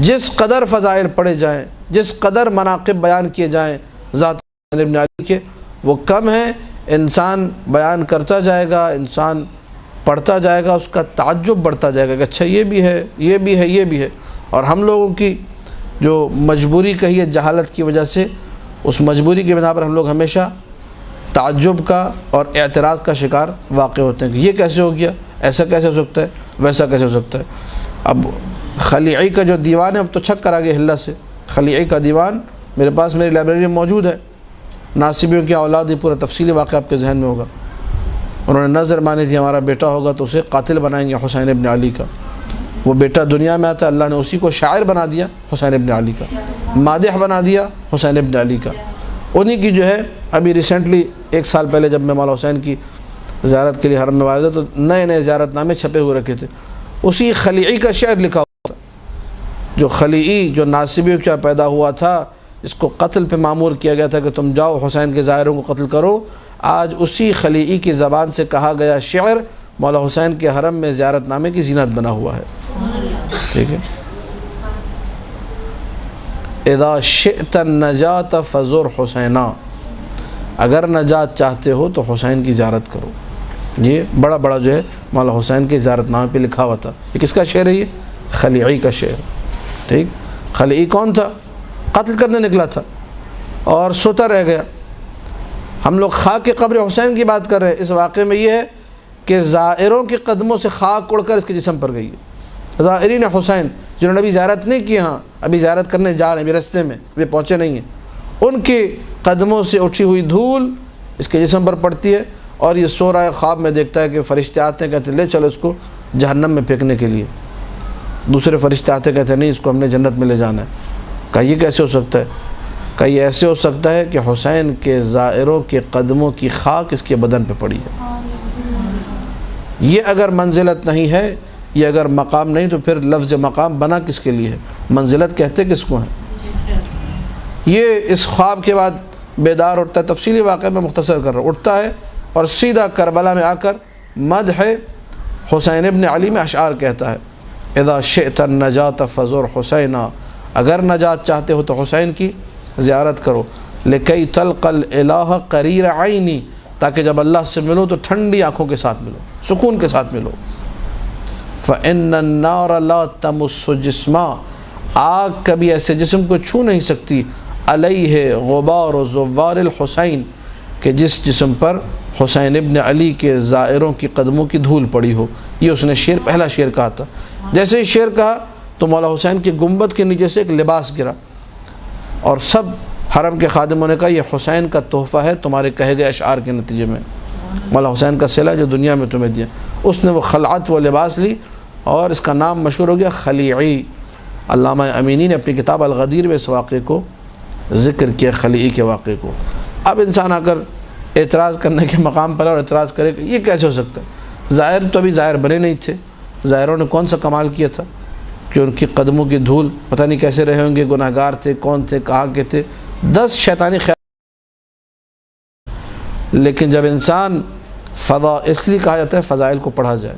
A: جس قدر فضائل پڑھے جائیں، جس قدر مناقب بیان کیے جائیں ذات ابن علی کے، وہ کم ہیں۔ انسان بیان کرتا جائے گا، انسان پڑھتا جائے گا، اس کا تعجب بڑھتا جائے گا کہ اچھا یہ بھی ہے، یہ بھی ہے، یہ بھی ہے۔ اور ہم لوگوں کی جو مجبوری کہیے جہالت کی وجہ سے، اس مجبوری کے بنا پر ہم لوگ ہمیشہ تعجب کا اور اعتراض کا شکار واقع ہوتے ہیں کہ یہ کیسے ہو گیا، ایسا کیسے ہو سکتا ہے، ویسا کیسے ہو سکتا ہے۔ اب خلیعی کا جو دیوان ہے، اب تو چھک کر آگے ہلا سے، خلیعی کا دیوان میرے پاس میری لائبریری میں موجود ہے۔ ناصبیوں کی اولاد، یہ پورا تفصیلی واقعہ آپ کے ذہن میں ہوگا۔ انہوں نے نظر مانی تھی ہمارا بیٹا ہوگا تو اسے قاتل بنائیں گے حسین ابن علی کا۔ وہ بیٹا دنیا میں آتا، اللہ نے اسی کو شاعر بنا دیا حسین ابن علی کا، مادح بنا دیا حسین ابن علی کا۔ انہی کی جو ہے ابھی ریسنٹلی 1 سال پہلے جب میں مولا حسین کی زیارت کے لیے حرم میں واحد تو نئے زیارت نامے چھپے ہوئے رکھے تھے، اسی خلیعی کا شعر لکھا ہوا تھا۔ جو خلیعی جو ناصبیوں کا پیدا ہوا تھا، جس کو قتل پہ معمور کیا گیا تھا کہ تم جاؤ حسین کے زائروں کو قتل کرو، آج اسی خلیعی کی زبان سے کہا گیا شعر مولا حسین کے حرم میں زیارت نامے کی زینت بنا ہوا ہے۔ ٹھیک ہے، اذا شئت النجات فزر حسینا، اگر نجات چاہتے ہو تو حسین کی زیارت کرو۔ یہ بڑا بڑا جو ہے مولا حسین کے زیارت نامے پہ لکھا ہوا تھا۔ یہ کس کا شعر ہے؟ یہ خلیعی کا شعر۔ ٹھیک، خلیعی کون تھا؟ قتل کرنے نکلا تھا اور سوتا رہ گیا۔ ہم لوگ خاک قبر حسین کی بات کر رہے ہیں۔ اس واقعے میں یہ ہے کہ زائروں کے قدموں سے خاک اڑ کر اس کے جسم پر گئی ہے۔ زائرین حسین جنہوں نے ابھی زیارت نہیں کی، ہاں ابھی زیارت کرنے جا رہے ہیں، ابھی رستے میں، ابھی پہنچے نہیں ہیں، ان کے قدموں سے اٹھی ہوئی دھول اس کے جسم پر پڑتی ہے، اور یہ سو رہا ہے، خواب میں دیکھتا ہے کہ فرشتے آتے ہیں، کہتے ہیں لے چلو اس کو جہنم میں پھینکنے کے لیے۔ دوسرے فرشتے آتے کہتے ہیں نہیں، اس کو ہم نے جنت میں لے جانا ہے۔ کہا یہ کیسے ہو سکتا ہے؟ کہا یہ ایسے ہو سکتا ہے کہ حسین کے زائروں کے قدموں کی خاک اس کے بدن پہ پڑی ہے۔ یہ اگر منزلت نہیں ہے، یہ اگر مقام نہیں، تو پھر لفظ مقام بنا کس کے لیے ہے؟ منزلت کہتے کس کو ہیں؟ یہ اس خواب کے بعد بیدار اٹھتا ہے، تفصیلی واقعہ میں مختصر کر رہا ہوں، اٹھتا ہے اور سیدھا کربلا میں آ کر مدح حسین ابن علی میں اشعار کہتا ہے، اذا شئت النجات فزر حسینا، اگر نجات چاہتے ہو تو حسین کی زیارت کرو، لکی تلقى الالہ قریر عینی، تاکہ جب اللہ سے ملو تو ٹھنڈی آنکھوں کے ساتھ ملو، سکون کے ساتھ ملو۔ فإن النار لا تمس جسما، آگ کبھی ایسے جسم کو چھو نہیں سکتی، علیہ غبار زوار الحسین، کہ جس جسم پر حسین ابن علی کے زائروں کی قدموں کی دھول پڑی ہو۔ یہ اس نے شعر، پہلا شعر کہا تھا۔ جیسے ہی شعر کہا تو مولا حسین کے گنبد کے نیچے سے ایک لباس گرا، اور سب حرم کے خادموں نے کہا یہ حسین کا تحفہ ہے تمہارے کہے گئے اشعار کے نتیجے میں، مولا حسین کا صلہ جو دنیا میں تمہیں دیا۔ اس نے وہ خلعت، وہ لباس لی، اور اس کا نام مشہور ہو گیا خلیعی۔ علامہ امینی نے اپنی کتاب الغدیر میں اس واقعے کو ذکر کیا، خلیعی کے واقعے کو۔ اب انسان آ کر اعتراض کرنے کے مقام پر اور اعتراض کرے کہ یہ کیسے ہو سکتا ہے؟ ظاہر تو ابھی ظاہر بنے نہیں تھے، ظاہروں نے کون سا کمال کیا تھا کہ ان کی قدموں کی دھول پتہ نہیں کیسے رہے ہوں گے، گناہ گار تھے، کون تھے، کہاں کے تھے، 10 شیطانی خیال۔ لیکن جب انسان فضا، اس لیے کہا جاتا ہے فضائل کو پڑھا جائے۔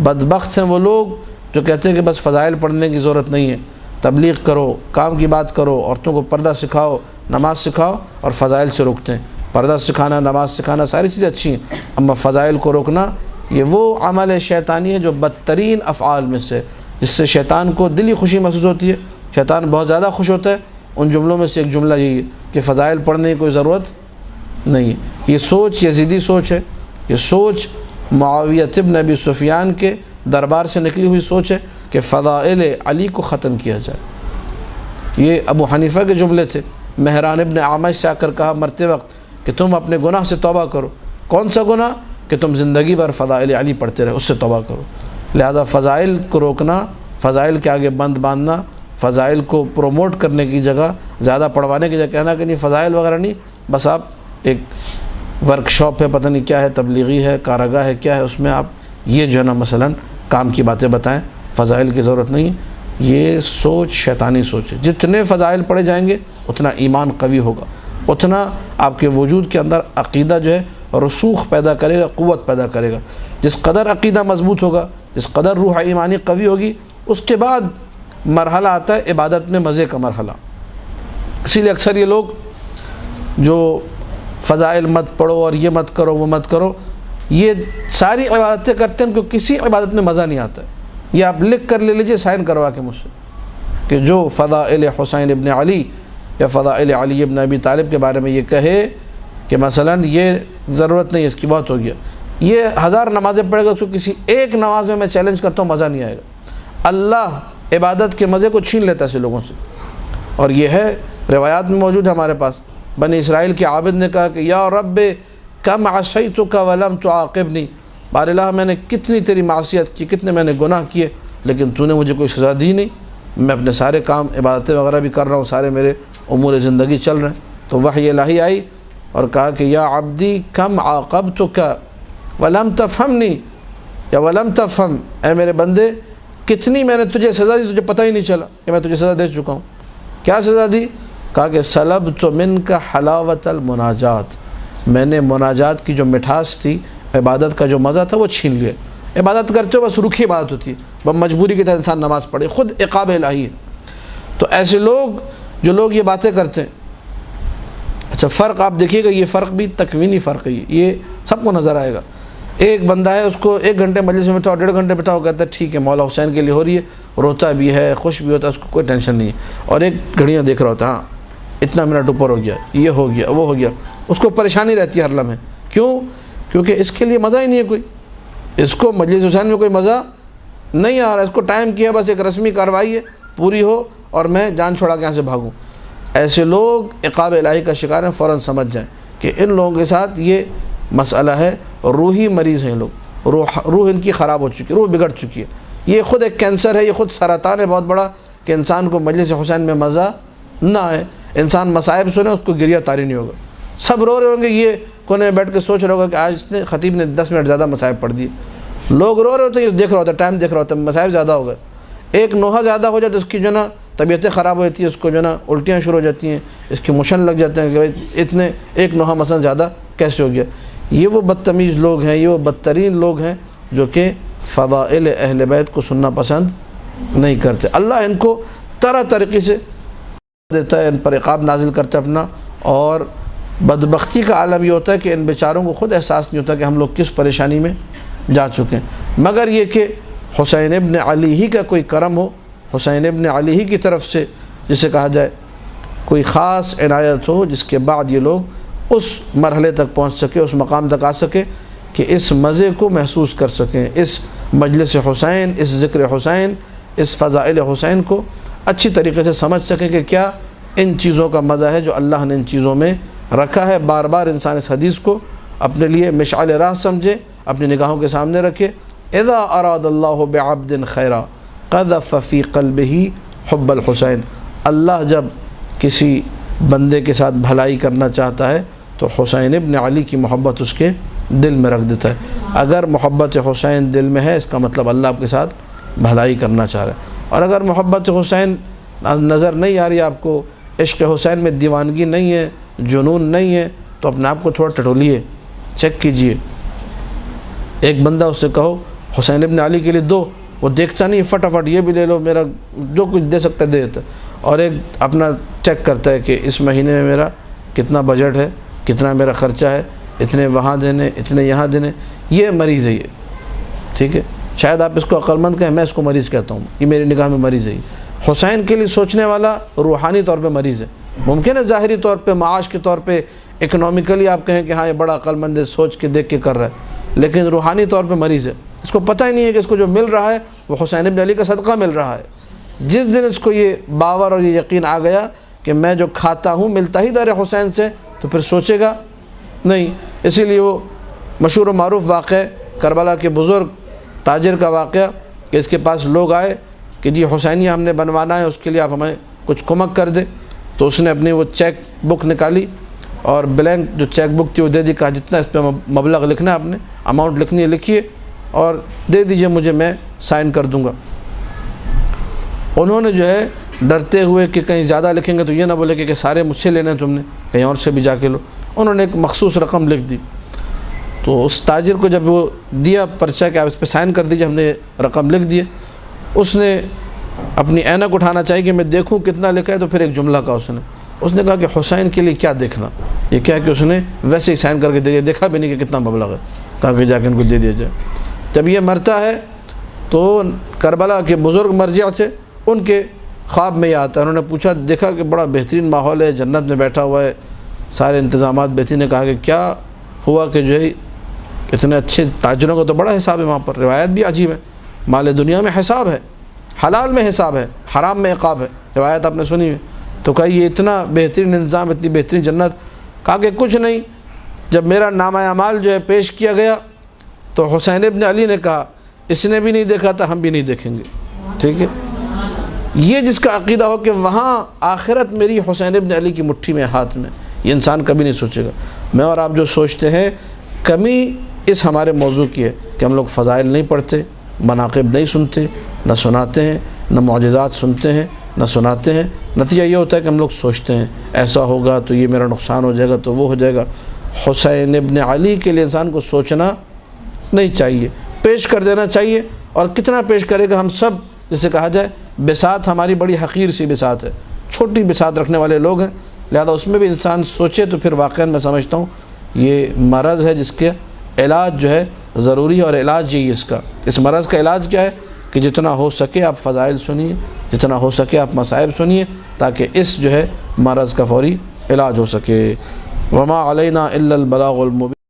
A: بدبخت ہیں وہ لوگ جو کہتے ہیں کہ بس فضائل پڑھنے کی ضرورت نہیں ہے، تبلیغ کرو، کام کی بات کرو، عورتوں کو پردہ سکھاؤ، نماز سکھاؤ، اور فضائل سے روکتے ہیں۔ پردہ سکھانا، نماز سکھانا، ساری چیزیں اچھی ہیں، اما فضائل کو روکنا یہ وہ عمل شیطانی ہے جو بدترین افعال میں سے، جس سے شیطان کو دلی خوشی محسوس ہوتی ہے، شیطان بہت زیادہ خوش ہوتا ہے۔ ان جملوں میں سے ایک جملہ یہی ہے کہ فضائل پڑھنے کی کوئی ضرورت نہیں ہے۔ یہ سوچ یزیدی سوچ ہے، یہ سوچ معاویہ ابن ابی سفیان کے دربار سے نکلی ہوئی سوچ ہے کہ فضائل علی کو ختم کیا جائے۔ یہ ابو حنیفہ کے جملے تھے۔ مہران ابن عامش سے آ کر کہا مرتے وقت کہ تم اپنے گناہ سے توبہ کرو۔ کون سا گناہ؟ کہ تم زندگی بھر فضائل علی پڑھتے رہے، اس سے توبہ کرو۔ لہذا فضائل کو روکنا، فضائل کے آگے بند باندھنا، فضائل کو پروموٹ کرنے کی جگہ، زیادہ پڑھوانے کی جگہ کہنا کہ نہیں فضائل وغیرہ نہیں، بس آپ ایک ورک شاپ ہے، پتہ نہیں کیا ہے، تبلیغی ہے، کارگاہ ہے، کیا ہے، اس میں آپ یہ جو ہے نا مثلا کام کی باتیں بتائیں، فضائل کی ضرورت نہیں۔ یہ سوچ شیطانی سوچ ہے۔ جتنے فضائل پڑھے جائیں گے اتنا ایمان قوی ہوگا، اتنا آپ کے وجود کے اندر عقیدہ جو ہے رسوخ پیدا کرے گا، قوت پیدا کرے گا۔ جس قدر عقیدہ مضبوط ہوگا، جس قدر روح ایمانی قوی ہوگی، اس کے بعد مرحلہ آتا ہے عبادت میں مزے کا مرحلہ۔ اسی لیے اکثر یہ لوگ جو فضائل مت پڑھو اور یہ مت کرو وہ مت کرو، یہ ساری عبادتیں کرتے ہیں، ان کو کسی عبادت میں مزہ نہیں آتا ہے۔ یہ آپ لکھ کر لے لیجئے سائن کروا کے مجھ سے کہ جو فضائل حسین ابن علی یا فضائل علی ابن ابی طالب کے بارے میں یہ کہے کہ مثلا یہ ضرورت نہیں، اس کی بات ہو گیا، یہ 1000 نمازیں پڑھے گا، اس کو کسی ایک نماز میں چیلنج کرتا ہوں مزہ نہیں آئے گا۔ اللہ عبادت کے مزے کو چھین لیتا ہے ایسے لوگوں سے، اور یہ ہے روایات میں موجود ہے ہمارے پاس۔ بنی اسرائیل کے عابد نے کہا کہ یا رب کم عصیتک ولم تعاقبنی، بار الہ میں نے کتنی تیری معصیت کی، کتنے میں نے گناہ کیے، لیکن تو نے مجھے کوئی سزا دی نہیں، میں اپنے سارے کام عبادتیں وغیرہ بھی کر رہا ہوں، سارے میرے امور زندگی چل رہے ہیں۔ تو وحی الہی آئی اور کہا کہ یا عبدی کم عاقبتک ولم تفہمنی، یا ولم تفہم، اے میرے بندے کتنی میں نے تجھے سزا دی، تجھے پتہ ہی نہیں چلا کہ میں تجھے سزا دے چکا ہوں۔ کیا سزا دی؟ کہا کہ سلبت منک حلاوت المناجات، میں نے مناجات کی جو مٹھاس تھی، عبادت کا جو مزہ تھا وہ چھین لیا۔ عبادت کرتے ہو بس رکھی عبادت ہوتی ہے، بس مجبوری کے تحت انسان نماز پڑھے، خود عقاب الہی ہے۔ تو ایسے لوگ جو لوگ یہ باتیں کرتے ہیں، اچھا فرق آپ دیکھیے گا، یہ فرق بھی تکوینی فرق ہے، یہ سب کو نظر آئے گا۔ ایک بندہ ہے، اس کو 1 گھنٹے مجلس میں بٹھاؤ، 1.5 گھنٹے بٹھاؤ، کہتا ہے ٹھیک ہے مولا حسین کے لیے ہو رہی ہے، روتا بھی ہے، خوش بھی ہوتا ہے، اس کو کوئی ٹینشن نہیں ہے، اور ایک گھڑیاں دیکھ رہا ہوتا ہے، ہاں اتنا منٹ اوپر ہو گیا، یہ ہو گیا، وہ ہو گیا، اس کو پریشانی رہتی ہے ہر لمحے۔ کیوں؟ کیونکہ اس کے لیے مزہ ہی نہیں ہے کوئی، اس کو مجلس حسین میں کوئی مزہ نہیں آ رہا، اس کو ٹائم کیا بس ایک رسمی کارروائی ہے، پوری ہو اور میں جان چھوڑا کے یہاں سے بھاگوں۔ ایسے لوگ عقاب الہی کا شکار ہیں، فوراً سمجھ جائیں کہ ان لوگوں کے ساتھ یہ مسئلہ ہے، روحی مریض ہیں لوگ، روح ان کی خراب ہو چکی ہے، روح بگڑ چکی ہے۔ یہ خود ایک کینسر ہے، یہ خود سرطان ہے بہت بڑا، کہ انسان کو مجلس حسین میں مزہ نہ آئے، انسان مصائب سنے اس کو گریہ طاری نہیں ہوگا، سب رو رہے ہوں گے، یہ کونے میں بیٹھ کے سوچ رہا ہوگا کہ آج خطیب نے 10 منٹ زیادہ مصائب پڑھ دیے، لوگ رو رہے ہوتے ہیں، یہ دیکھ رہا ہوتا ہے، ٹائم دیکھ رہا ہوتا ہے، مصائب زیادہ ہو گئے۔ ایک نوحہ زیادہ ہو جائے تو اس کی جو نا طبیعتیں خراب ہو جاتی ہیں، اس کو جو نا الٹیاں شروع ہو جاتی ہیں، اس کی موشن لگ جاتے ہیں کہ اتنے ایک نوحہ مثلا زیادہ کیسے ہو گیا۔ یہ وہ بدتمیز لوگ ہیں، یہ وہ بدترین لوگ ہیں جو کہ فضائل اہل بیت کو سننا پسند نہیں کرتے۔ اللہ ان کو طرح طریقے سے دیتا ہے، ان پر عقاب نازل کرتا ہے اپنا، اور بدبختی کا عالم یہ ہوتا ہے کہ ان بیچاروں کو خود احساس نہیں ہوتا کہ ہم لوگ کس پریشانی میں جا چکے ہیں، مگر یہ کہ حسین ابن علی ہی کا کوئی کرم ہو، حسین ابن علی ہی کی طرف سے جسے کہا جائے کوئی خاص عنایت ہو، جس کے بعد یہ لوگ اس مرحلے تک پہنچ سکے، اس مقام تک آ سکے کہ اس مزے کو محسوس کر سکیں، اس مجلس حسین، اس ذکر حسین، اس فضائل حسین کو اچھی طریقے سے سمجھ سکیں کہ کیا ان چیزوں کا مزہ ہے جو اللہ نے ان چیزوں میں رکھا ہے۔ بار بار انسان اس حدیث کو اپنے لیے مشعل راہ سمجھے، اپنی نگاہوں کے سامنے رکھے۔ اذا اراد اللہ بعبد خیرا قذف فی قلبہ حب الحسین، اللہ جب کسی بندے کے ساتھ بھلائی کرنا چاہتا ہے تو حسین ابن علی کی محبت اس کے دل میں رکھ دیتا ہے۔ اگر محبت حسین دل میں ہے، اس کا مطلب اللہ آپ کے ساتھ بھلائی کرنا چاہ رہا ہے۔ اور اگر محبت حسین نظر نہیں آ رہی آپ کو، عشق حسین میں دیوانگی نہیں ہے، جنون نہیں ہے، تو اپنے آپ کو تھوڑا ٹٹولیے، چیک کیجئے۔ ایک بندہ اس سے کہو حسین ابن علی کے لیے دو، وہ دیکھتا نہیں، فٹافٹ یہ بھی لے لو، میرا جو کچھ دے سکتا ہے دے دیتا ہے۔ اور ایک اپنا چیک کرتا ہے کہ اس مہینے میں میرا کتنا بجٹ ہے، کتنا میرا خرچہ ہے، اتنے وہاں دینے، اتنے یہاں دینے۔ یہ مریض ہے، یہ ٹھیک ہے۔ شاید آپ اس کو عقل مند کہیں، میں اس کو مریض کہتا ہوں، یہ میری نگاہ میں مریض ہے۔ حسین کے لیے سوچنے والا روحانی طور پہ مریض ہے۔ ممکن ہے ظاہری طور پہ، معاش کے طور پہ، اکنومیکلی آپ کہیں کہ ہاں یہ بڑا عقل مند ہے، سوچ کے دیکھ کے کر رہا ہے، لیکن روحانی طور پہ مریض ہے۔ اس کو پتہ ہی نہیں ہے کہ اس کو جو مل رہا ہے وہ حسین ابن علی کا صدقہ مل رہا ہے۔ جس دن اس کو یہ باور اور یہ یقین آ گیا کہ میں جو کھاتا ہوں ملتا ہی در حسین سے، تو پھر سوچے گا نہیں۔ اسی لیے وہ مشہور و معروف واقعہ کربلا کے بزرگ تاجر کا واقعہ کہ اس کے پاس لوگ آئے کہ جی حسینیہ ہم نے بنوانا ہے، اس کے لیے آپ ہمیں کچھ کمک کر دیں۔ تو اس نے اپنی وہ چیک بک نکالی اور بلینک جو چیک بک تھی وہ دے دی، کہا جتنا اس پہ مبلغ لکھنا ہے آپ نے، اماؤنٹ لکھنی ہے لکھیے اور دے دیجئے مجھے، میں سائن کر دوں گا۔ انہوں نے جو ہے ڈرتے ہوئے کہ کہیں زیادہ لکھیں گے تو یہ نہ بولے کہ سارے مجھ سے لینے ہیں تم نے، کہیں اور سے بھی جا کے لو، انہوں نے ایک مخصوص رقم لکھ دی۔ تو اس تاجر کو جب وہ دیا پرچہ کہ آپ اس پہ سائن کر دیجئے، ہم نے رقم لکھ دی، اس نے اپنی اینک اٹھانا چاہیے کہ میں دیکھوں کتنا لکھا ہے، تو پھر ایک جملہ کہا اس نے کہا کہ حسین کے لیے کیا دیکھنا، یہ کیا کہ اس نے ویسے ہی سائن کر کے دے دیا، دیکھا بھی نہیں کہ کتنا مبلغ ہے، کہا کہ جا کے ان کو دے دیا جائے۔ جب یہ مرتا ہے تو کربلا کے بزرگ مرجع تھے، ان کے خواب میں یہ آتا ہے، انہوں نے پوچھا، دیکھا کہ بڑا بہترین ماحول ہے، جنت میں بیٹھا ہوا ہے، سارے انتظامات بہترین، نے کہا کہ کیا ہوا کہ جو ہے اتنے اچھے تاجروں کا تو بڑا حساب ہے وہاں پر، روایت بھی عجیب ہے، مال دنیا میں حساب ہے، حلال میں حساب ہے، حرام میں عقاب ہے، روایت آپ نے سنی ہے۔ تو کہا یہ اتنا بہترین انتظام، اتنی بہترین جنت، کہا کہ کچھ نہیں۔ جب میرا نامہ اعمال جو ہے پیش کیا گیا تو حسین ابن علی نے کہا اس نے بھی نہیں دیکھا تھا، ہم بھی نہیں دیکھیں گے، ٹھیک ہے۔ یہ جس کا عقیدہ ہو کہ وہاں آخرت میری حسین ابن علی کی مٹھی میں، ہاتھ میں، یہ انسان کبھی نہیں سوچے گا۔ میں اور آپ جو سوچتے ہیں، کمی اس ہمارے موضوع کی ہے کہ ہم لوگ فضائل نہیں پڑھتے، مناقب نہیں سنتے، نہ سناتے ہیں، نہ معجزات سنتے ہیں، نہ سناتے ہیں۔ نتیجہ یہ ہوتا ہے کہ ہم لوگ سوچتے ہیں ایسا ہوگا تو یہ میرا نقصان ہو جائے گا، تو وہ ہو جائے گا۔ حسین ابن علی کے لیے انسان کو سوچنا نہیں چاہیے، پیش کر دینا چاہیے۔ اور کتنا پیش کرے گا؟ ہم سب، جسے کہا جائے بساط ہماری بڑی حقیر سی بساط ہے، چھوٹی بساط رکھنے والے لوگ ہیں، لہذا اس میں بھی انسان سوچے تو پھر واقعاً میں سمجھتا ہوں یہ مرض ہے جس کے علاج جو ہے ضروری ہے، اور علاج یہی اس کا، اس مرض کا علاج کیا ہے کہ جتنا ہو سکے آپ فضائل سنیے، جتنا ہو سکے آپ مصائب سنیے، تاکہ اس جو ہے مرض کا فوری علاج ہو سکے۔ وما علینا الا البلاغ المبین۔